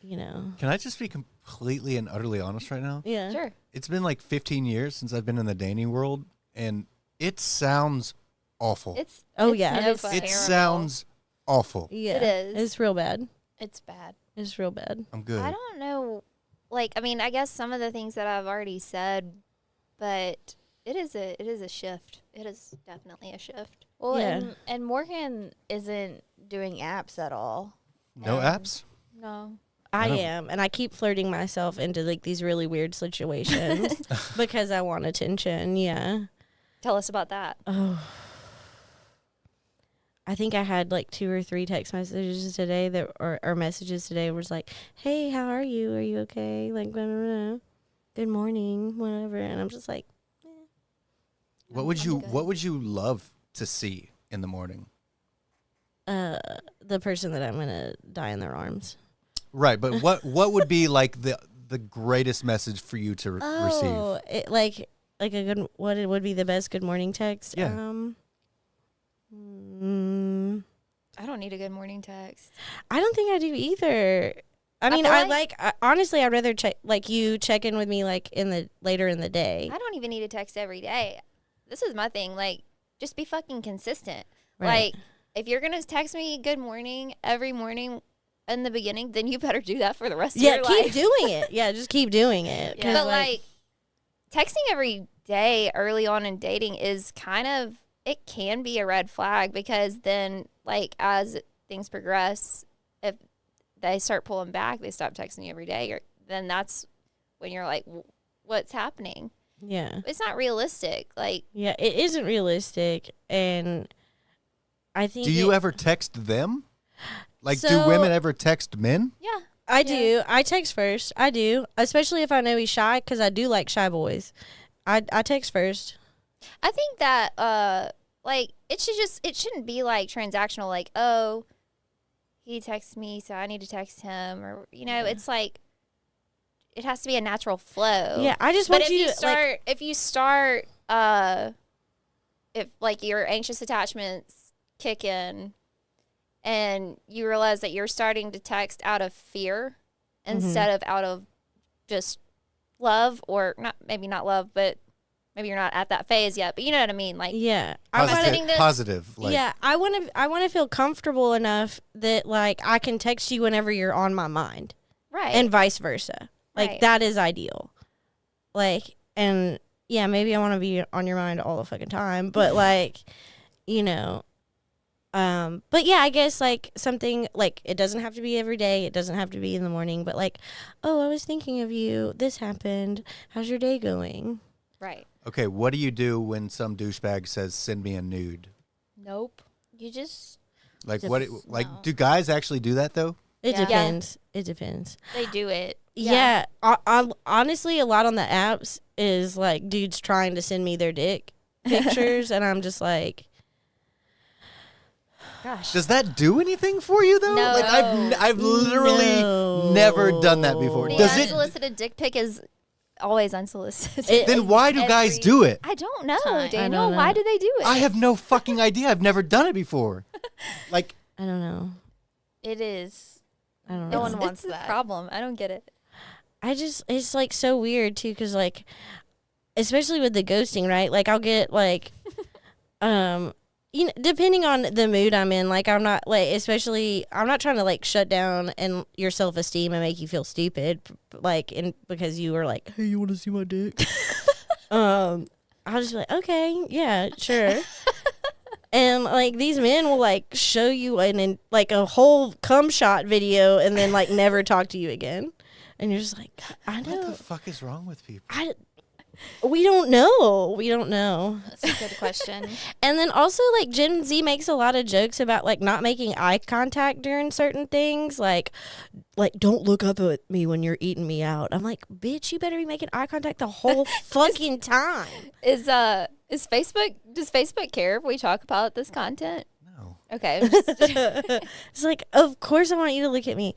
you know. Can I just be completely and utterly honest right now? Yeah, Sure. It's been like 15 years since I've been in the dating world, and it sounds awful. It's Oh, it's yeah. no It fun. It sounds awful. Yeah, It is. It's real bad. It's bad. It's real bad. I'm good. I don't know. Like, I mean, I guess some of the things that I've already said, but it is a shift. It is definitely a shift. Well, Yeah. and Morgan isn't doing apps at all. No apps? No. I don't- am, and I keep flirting myself into like these really weird situations because I want attention. Yeah. Tell us about that. Oh. I think I had like 2 or 3 text messages today that or messages today was like, "Hey, how are you? Are you okay?" Like, blah, blah, blah. "Good morning," whatever. And I'm just like, What would I'm you good. What would you love to see in the morning? the person that I'm gonna die in their arms. Right, but what would be like the greatest message for you to receive? Oh, like a good. What it would be the best good morning text? Yeah. I don't need a good morning text. I don't think I do either. I mean, feel I like- honestly, I'd rather check in with me like later in the day. I don't even need a text every day. This is my thing. Like, just be fucking consistent. Right. Like, if you're gonna text me good morning every morning in the beginning, then you better do that for the rest of Yeah, your keep life. doing it. Yeah, just keep doing it. 'Cause, But like, texting every day early on in dating is kind of, it can be a red flag, because then like as things progress, if they start pulling back, they stop texting you every day, or then that's when you're like, what's happening? yeah, It's not realistic. Like, yeah, it isn't realistic, and I think Do you ever text them? Like, do So- women ever text men? yeah, I do. I text first. I do, especially if I know he's shy, because I do like shy boys. I text first. I think that like it shouldn't be like transactional, like, oh, he texts me, so I need to text him, or it's like it has to be a natural flow. Yeah, I just But want if you to if you start if like your anxious attachments kick in and you realize that you're starting to text out of fear instead of out of just love, or not, maybe not love, but maybe you're not at that phase yet, but you know what I mean? Like, Yeah. Positive. Like, Yeah, I want to feel comfortable enough that like I can text you whenever you're on my mind. right. And vice versa. Like Right. that is ideal. Like, and yeah, maybe I want to be on your mind all the fucking time, but like, you know, but yeah, I guess like something like it doesn't have to be every day. It doesn't have to be in the morning, but like, oh, I was thinking of you. This happened. How's your day going? right. okay, what do you do when some douchebag says, "Send me a nude"? Nope. You just, Like, Just- what? Like, no. do guys actually do that though? it Yeah. depends. It depends. They do it. Yeah. I honestly, a lot on the apps is like dudes trying to send me their dick pictures, and I'm just like, Gosh. Does that do anything for you though? No. Like, I've literally No. never done that before. The Does it? unsolicited dick pic is always unsolicited. It- Then why do guys every do it? I don't know, time. I don't Daniel. know. Why do they do it? I have no fucking idea. I've never done it before. Like, I don't know. It is. I don't No know. one It's wants the that. problem. I don't get it. It's like so weird too, because like, especially with the ghosting, right? Like I'll get like, you know, depending on the mood I'm in, like I'm not like, especially I'm not trying to like shut down and your self esteem and make you feel stupid, like, and because you were like, hey, you want to see my dick? I'll just be like, okay, yeah, sure. And like these men will like show you like a whole cum shot video and then like never talk to you again, and you're just like, I what know, the fuck is wrong with people? we don't know. That's a good question. And then also like Gen Z makes a lot of jokes about like not making eye contact during certain things, like don't look up at me when you're eating me out. I'm like, bitch, you better be making eye contact the whole fucking time. Is Facebook? Does Facebook care if we talk about this content? No. Okay. It's like, of course I want you to look at me.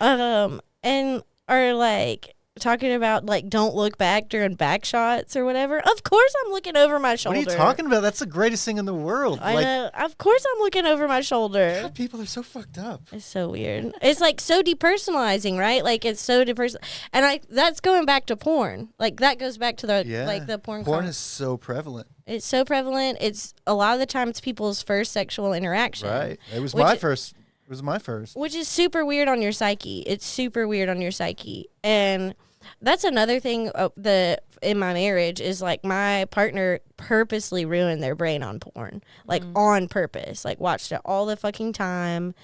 And or like talking about like don't look back during back shots or whatever. Of course I'm looking over my shoulder. What are you talking about? That's the greatest thing in the world. I Like, know. Of course I'm looking over my shoulder. God, people are so fucked up. It's so weird. It's like so depersonalizing, right? Like it's so depersonal, and that's going back to porn. Like that goes back to the Yeah. like the porn. Porn is so prevalent. It's so prevalent. It's a lot of the time it's people's first sexual interaction, Right. It was Which my i- first. It was my first. which is super weird on your psyche. It's super weird on your psyche, and that's another thing. In my marriage is like my partner purposely ruined their brain on porn, like on purpose, like watched it all the fucking time,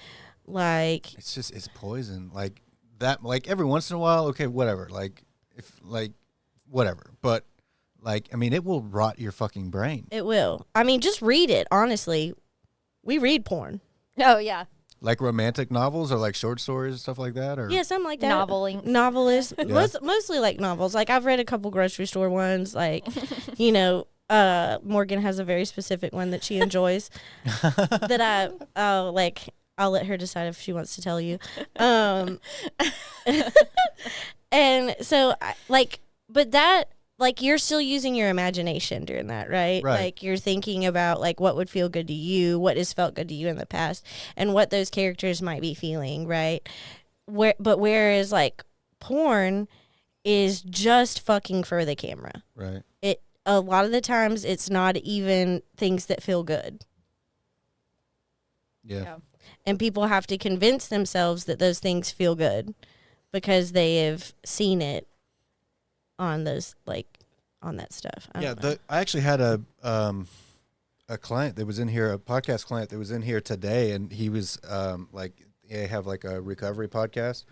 like. It's just it's poison. Like that. Like every once in a while, okay, whatever. Like if like whatever. But like I mean, it will rot your fucking brain. It will. I mean, just read it. Honestly, we read porn. Oh yeah. Like romantic novels or like short stories and stuff like that. Or Yeah, something like that. Noveling. Novelists. Mostly like novels. Like I've read a couple grocery store ones. Like, you know, Morgan has a very specific one that she enjoys. that I'll let her decide if she wants to tell you. And so but that. Like, you're still using your imagination during that, right? Right. Like, you're thinking about, like, what would feel good to you, what has felt good to you in the past, and what those characters might be feeling, right? Whereas, like, porn is just fucking for the camera. right. A lot of the times, it's not even things that feel good. Yeah. Yeah. And people have to convince themselves that those things feel good because they have seen it on those, like, on that stuff. I don't know. I actually had a client that was in here, a podcast client that was in here today, and he was like, they have like a recovery podcast,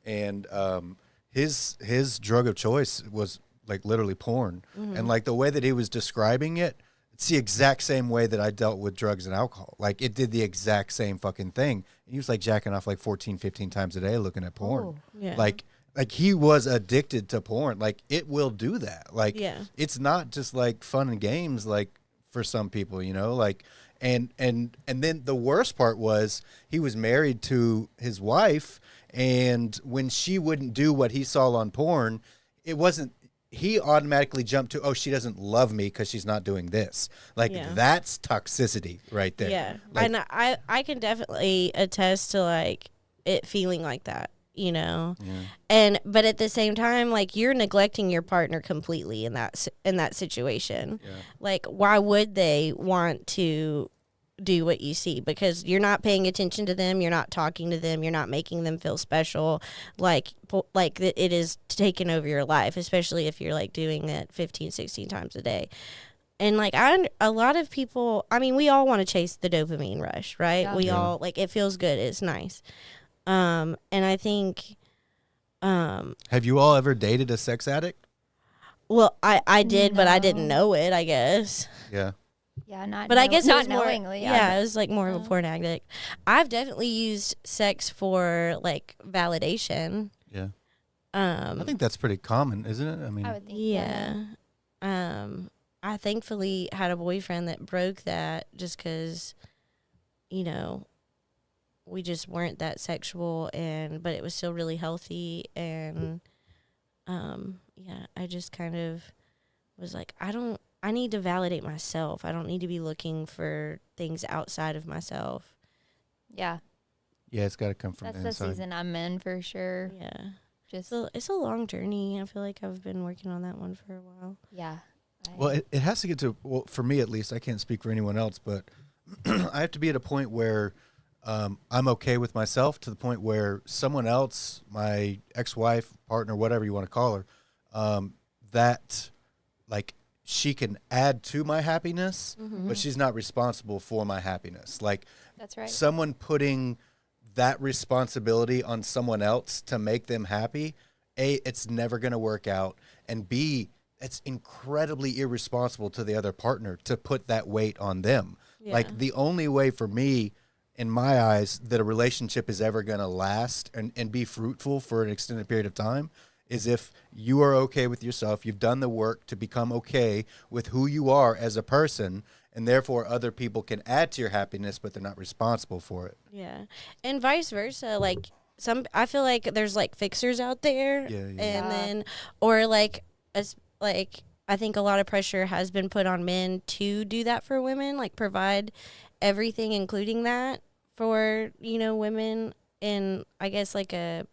and his drug of choice was like literally porn, and like the way that he was describing it, it's the exact same way that I dealt with drugs and alcohol. Like it did the exact same fucking thing. He was like jacking off like 14, 15 times a day looking at porn. Yeah. Like he was addicted to porn. Like it will do that. Like Yeah. it's not just like fun and games like for some people, you know, like and then the worst part was he was married to his wife, and when she wouldn't do what he saw on porn, it wasn't he automatically jumped to, oh, she doesn't love me because she's not doing this. Like, that's toxicity right there. Yeah. Like, and I can definitely attest to, like, it feeling like that, you know? Yeah. But at the same time, like, you're neglecting your partner completely in that situation. Yeah. Like, why would they want to do what you see? Because you're not paying attention to them, you're not talking to them, you're not making them feel special, like it is taking over your life, especially if you're like doing it 15-16 times a day. And like a lot of people, I mean, we all want to chase the dopamine rush, right? Yeah. We all, like, it feels good, it's nice. And I think have you all ever dated a sex addict? Well, I did, but I didn't know it, I guess. Yeah. Yeah, not. But I guess not it was knowingly. More, yeah, it was like more of a porn addict. I've definitely used sex for like validation. Yeah. I think that's pretty common, isn't it? I mean, I would think. Yeah. I thankfully had a boyfriend that broke that just because, you know, we just weren't that sexual, but it was still really healthy, and yeah, I just kind of was like, I need to validate myself. I don't need to be looking for things outside of myself. Yeah. Yeah, it's got to come from That's the inside. the season I'm in for sure. Yeah. It's a long journey. I feel like I've been working on that one for a while. Yeah. Well, it has to get to, well, for me at least, I can't speak for anyone else, but I have to be at a point where I'm okay with myself, to the point where someone else, my ex-wife, partner, whatever you want to call her, that, like, she can add to my happiness, but she's not responsible for my happiness. Like, that's right. Someone putting that responsibility on someone else to make them happy, A, it's never going to work out, and B, it's incredibly irresponsible to the other partner to put that weight on them. Yeah. Like, the only way for me, in my eyes, that a relationship is ever going to last and be fruitful for an extended period of time is if you are okay with yourself, you've done the work to become okay with who you are as a person, and therefore other people can add to your happiness, but they're not responsible for it. Yeah. And vice versa. Like, I feel like there's like fixers out there. Yeah. And then, or like I think a lot of pressure has been put on men to do that for women, like provide everything, including that for, you know, women in, I guess, like a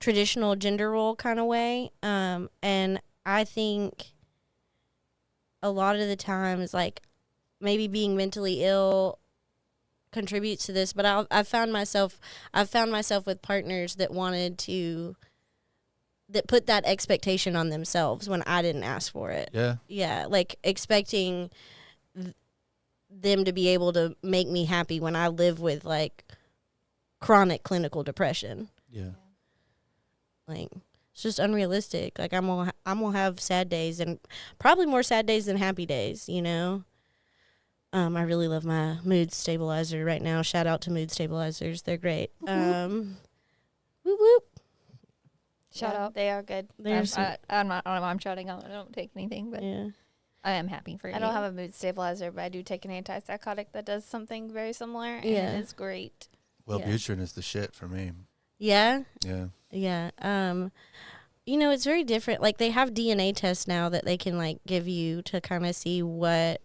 traditional gender role kind of way. And I think a lot of the times, like, maybe being mentally ill contributes to this, but I've found myself with partners that that put that expectation on themselves when I didn't ask for it. Yeah, like expecting them to be able to make me happy when I live with like chronic clinical depression. Yeah. Like, it's just unrealistic. Like, I'm gonna have sad days, and probably more sad days than happy days, you know? I really love my mood stabilizer right now. Shout out to mood stabilizers. They're great. Whoop whoop. Shout out. They are good. I'm not, I'm shouting out. I don't take anything, but yeah. I am happy for you. I don't have a mood stabilizer, but I do take an antipsychotic that does something very similar, and Yeah. it's great. Wellbutrin is the shit for me. Yeah? Yeah. Yeah. You know, it's very different. Like, they have DNA tests now that they can, like, give you to kind of see what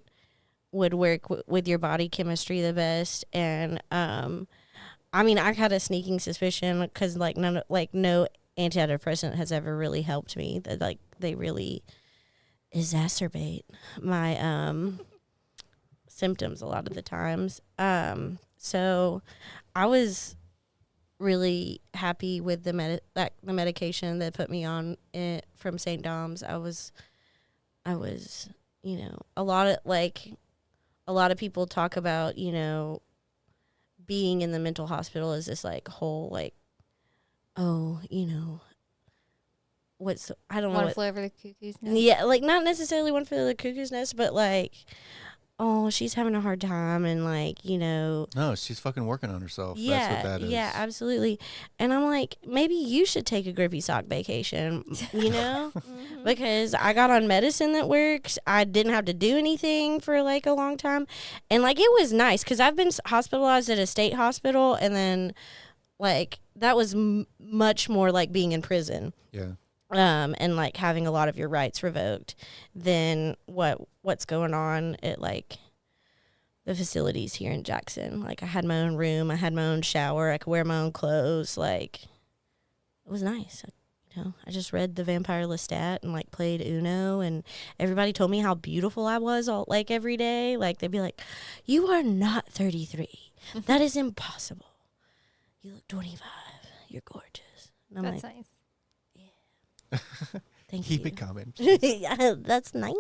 would work with your body chemistry the best. And, I mean, I had a sneaking suspicion because, like, no antidepressant has ever really helped me. That, like, they really exacerbate my symptoms a lot of the times. So I was really happy with the medication that put me on it from St. Dom's. I was, you know, a lot of people talk about, you know, being in the mental hospital is this like whole like, oh, you know, I don't know. One flew over the cuckoo's nest. Yeah, like not necessarily one for the cuckoo's nest, but like, oh, she's having a hard time, and like, you know. No, she's fucking working on herself. Yeah, that's what that is. Yeah, absolutely. And I'm like, maybe you should take a grippy sock vacation, you know? Because I got on medicine that works. I didn't have to do anything for like a long time. And like, it was nice because I've been hospitalized at a state hospital, and then like, that was much more like being in prison. Yeah. and like having a lot of your rights revoked than what's going on at like the facilities here in Jackson. Like I had my own room, I had my own shower, I could wear my own clothes. Like it was nice. You know, I just read the Vampire Lestat and like played Uno, and everybody told me how beautiful I was all like every day. Like they'd be like, "You are not 33. That is impossible. You look 25. You're gorgeous." And I'm That's like, nice. "Thank Keep you." it coming. Yeah, that's nice.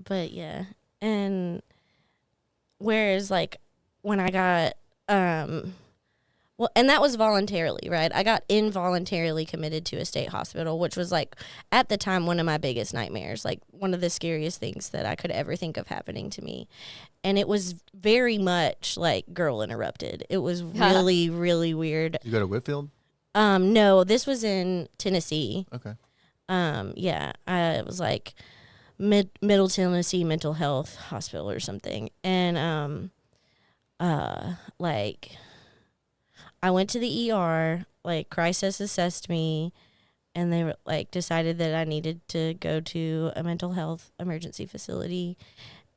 But yeah, and whereas like when I got well, and that was voluntarily, right? I got involuntarily committed to a state hospital, which was like at the time one of my biggest nightmares, like one of the scariest things that I could ever think of happening to me. And it was very much like Girl Interrupted. It was really, really weird. You go to Whitfield? No, this was in Tennessee. Okay. Yeah, it was like Middle Tennessee Mental Health Hospital or something. And like I went to the ER, like crisis assessed me, and they were like decided that I needed to go to a mental health emergency facility.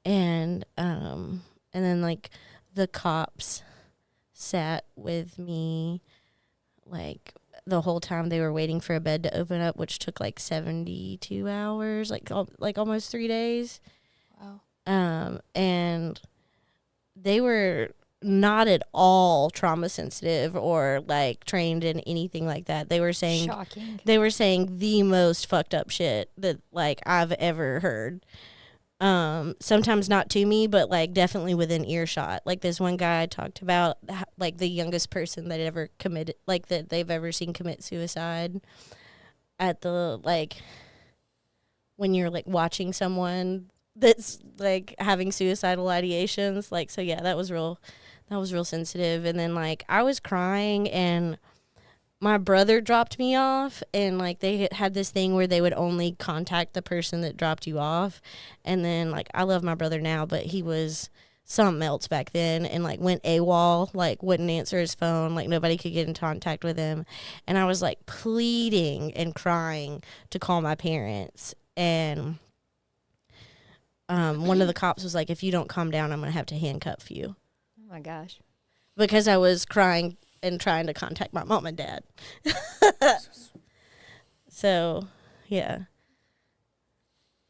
And then like the cops sat with me like the whole time they were waiting for a bed to open up, which took like 72 hours, like almost 3 days. Wow. And they were not at all trauma sensitive or like trained in anything like that. They were saying Shocking. they were saying the most fucked up shit that like I've ever heard. Sometimes not to me, but like definitely within earshot. Like this one guy talked about like the youngest person that ever committed, like that they've ever seen commit suicide at the like when you're like watching someone that's like having suicidal ideations. Like, so yeah, that was real sensitive. And then like I was crying and my brother dropped me off, and like they had this thing where they would only contact the person that dropped you off. And then like I love my brother now, but he was something else back then, and like went AWOL, like wouldn't answer his phone, like nobody could get in contact with him. And I was like pleading and crying to call my parents. And one of the cops was like, "If you don't calm down, I'm gonna have to handcuff you," Oh my gosh. because I was crying and trying to contact my mom and dad. So, yeah.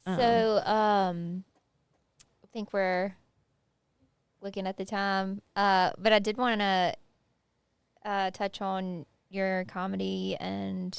So, I think we're looking at the time. But I did want to touch on your comedy, and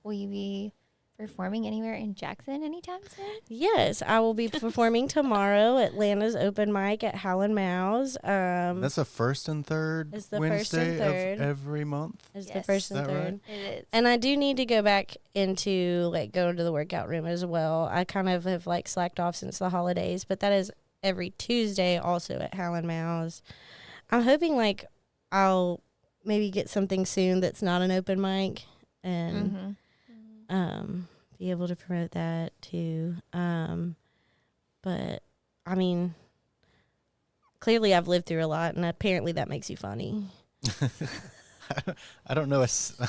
will you be performing anywhere in Jackson anytime soon? Yes, I will be performing tomorrow at Lana's open mic at Howlin' Mouse. That's the first and third It's the first and Wednesday third. of every month. Is the Yes. first and Is that third. right? It is. And I do need to go back into like going to the workout room as well. I kind of have like slacked off since the holidays, but that is every Tuesday also at Howlin' Mouse. I'm hoping like I'll maybe get something soon that's not an open mic and be able to promote that too. But I mean, clearly I've lived through a lot, and apparently that makes you funny. I don't know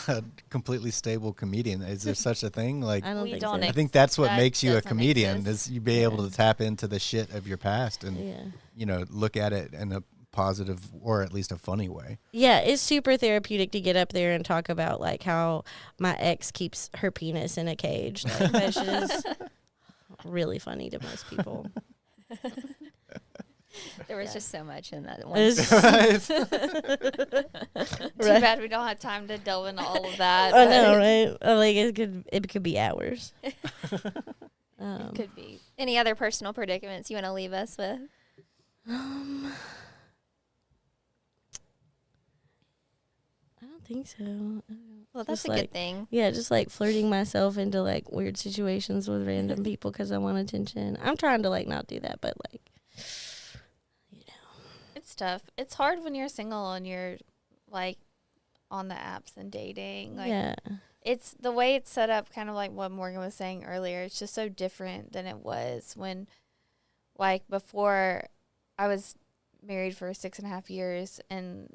a completely stable comedian. Is there such a thing? Like, I don't We think don't so. I think that's what That makes you a doesn't comedian exist. is you be able to tap into the shit of your past and Yeah. you know look at it in a positive or at least a funny way. Yeah, it's super therapeutic to get up there and talk about like how my ex keeps her penis in a cage. Like that shit is really funny to most people. There was just so much in that one. It's- Too bad we don't have time to delve into all of that. I but know, right? Like it could be hours. It could be. Any other personal predicaments you want to leave us with? I don't think so. Well, that's Just a like- good thing. Yeah, just like flirting myself into like weird situations with random people because I want attention. I'm trying to like not do that, but like, It's tough. It's hard when you're single and you're like on the apps and dating. Like yeah, it's the way it's set up, kind of like what Morgan was saying earlier. It's just so different than it was when, like, before I was married for 6.5 years and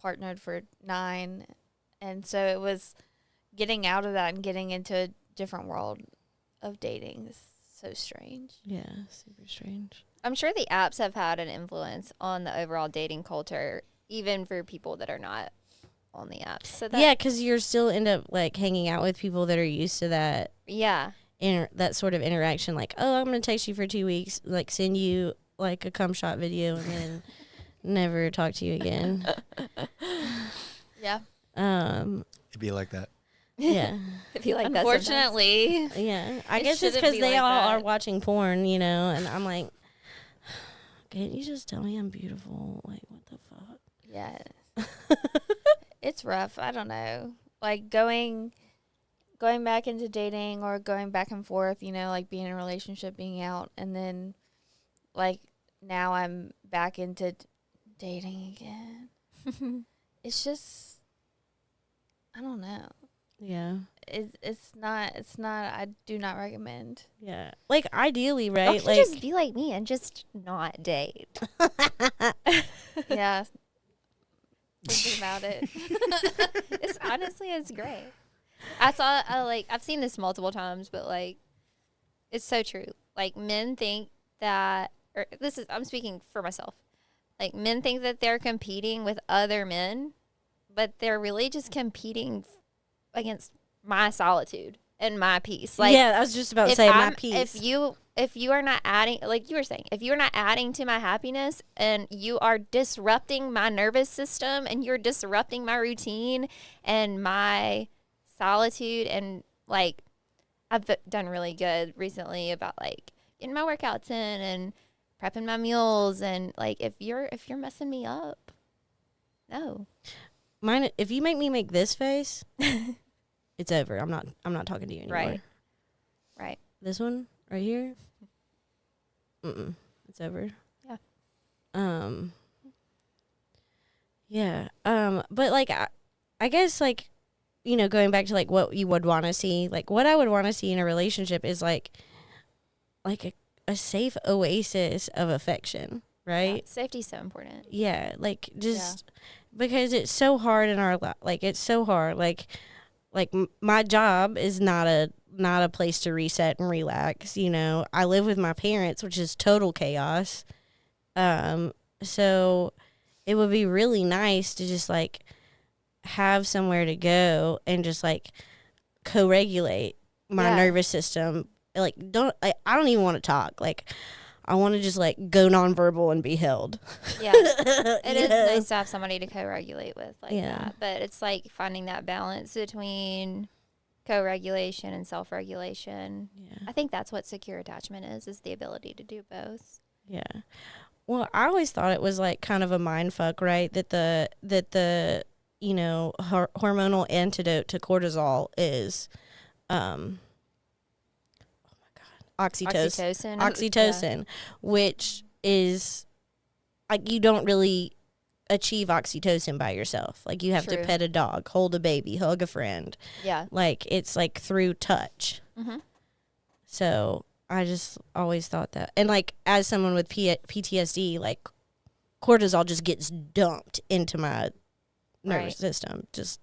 partnered for 9. And so it was getting out of that and getting into a different world of dating is so strange. Yeah, super strange. I'm sure the apps have had an influence on the overall dating culture, even for people that are not on the apps. So that, Yeah, because you're still end up like hanging out with people that are used to that yeah, that sort of interaction. Like, oh, I'm gonna text you for 2 weeks, like send you like a cum shot video, and then never talk to you again. Yeah. It'd be like that. Yeah. if you like that sometimes. Unfortunately. Yeah, I It guess it's shouldn't because be they like all that. are watching porn, you know, and I'm like, can't you just tell me I'm beautiful? Like, what the fuck? Yeah. It's rough. I don't know. Like going back into dating or going back and forth, you know, like being in a relationship, being out, and then like now I'm back into dating again. It's just, I don't know. Yeah, It's not. I do not recommend. yeah. Like, ideally, Y'all right? can Like, just be like me and just not date. Yeah. Thinking about it. It's great. I've seen this multiple times, but like, it's so true. Like, men think that, or I'm speaking for myself. Like, men think that they're competing with other men, but they're really just competing against my solitude and my peace. Like, yeah, I was just about to if say my I'm- piece. if you are not adding, like you were saying, if you are not adding to my happiness and you are disrupting my nervous system and you're disrupting my routine and my solitude, and like I've done really good recently about like getting my workouts in and prepping my meals, and like if you're messing me up, no. Mine, if you make me make this face, it's over. I'm not talking to you anymore. Right. This one right here. It's over. Yeah. Yeah. But like, I guess like, you know, going back to like what you would want to see, like what I would want to see in a relationship is like a safe oasis of affection, right? Yeah, safety's so important. Yeah, like just because it's so hard in our like it's so hard. Like my job is not a place to reset and relax. You know, I live with my parents, which is total chaos. So it would be really nice to just like have somewhere to go and just like co-regulate my nervous system. Like I don't even want to talk. Like I want to just like go nonverbal and be held. Yeah. It is nice to have somebody to co-regulate with like that. But it's like finding that balance between co-regulation and self-regulation. Yeah. I think that's what secure attachment is the ability to do both. Yeah. Well, I always thought it was like kind of a mind fuck, right? That the you know, hormonal antidote to cortisol is oxytocin, which is like you don't really achieve oxytocin by yourself. Like you have to pet a dog, hold a baby, hug a friend. Yeah. Like it's like through touch. Mm-hmm. So I just always thought that. And like as someone with PTSD, like cortisol just gets dumped into my nervous system just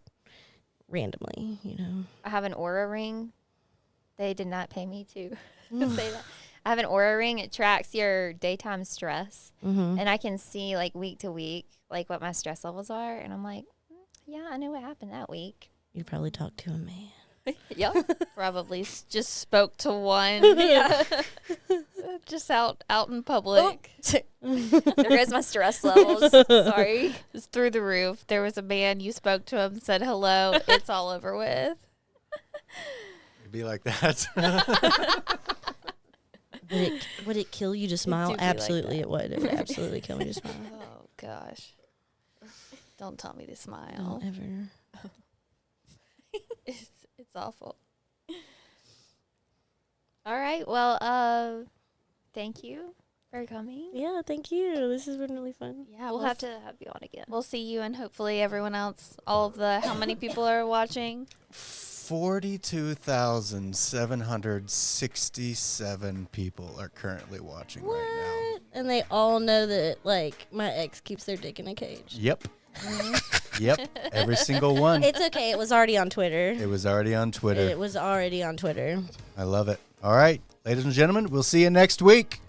randomly, you know. I have an Aura ring. They did not pay me to say that. I have an Aura ring. It tracks your daytime stress. Mm-hmm. And I can see like week to week like what my stress levels are. And I'm like, yeah, I know what happened that week. You probably talked to a man. Yep. Probably just spoke to one. Yeah. Just out in public. There goes my stress levels. Sorry. Just through the roof. There was a man, you spoke to him, said hello. It's all over with. It'd be like that. Would it kill you to smile? do be like Absolutely, that. it would. It would absolutely kill me to smile. Oh, gosh. Don't tell me to smile. Don't ever. It's awful. All right. Well, thank you for coming. Yeah, thank you. This has been really fun. Yeah, We'll have to have you on again. We'll see you and hopefully everyone else. All of the how many people are watching? 42,767 people are currently watching right And they all know that like my ex keeps their dick in a cage. now. Yep. Yep, every single one. It's okay. It was already on Twitter. It was already on Twitter. It was already on Twitter. I love it. All right, ladies and gentlemen, we'll see you next week.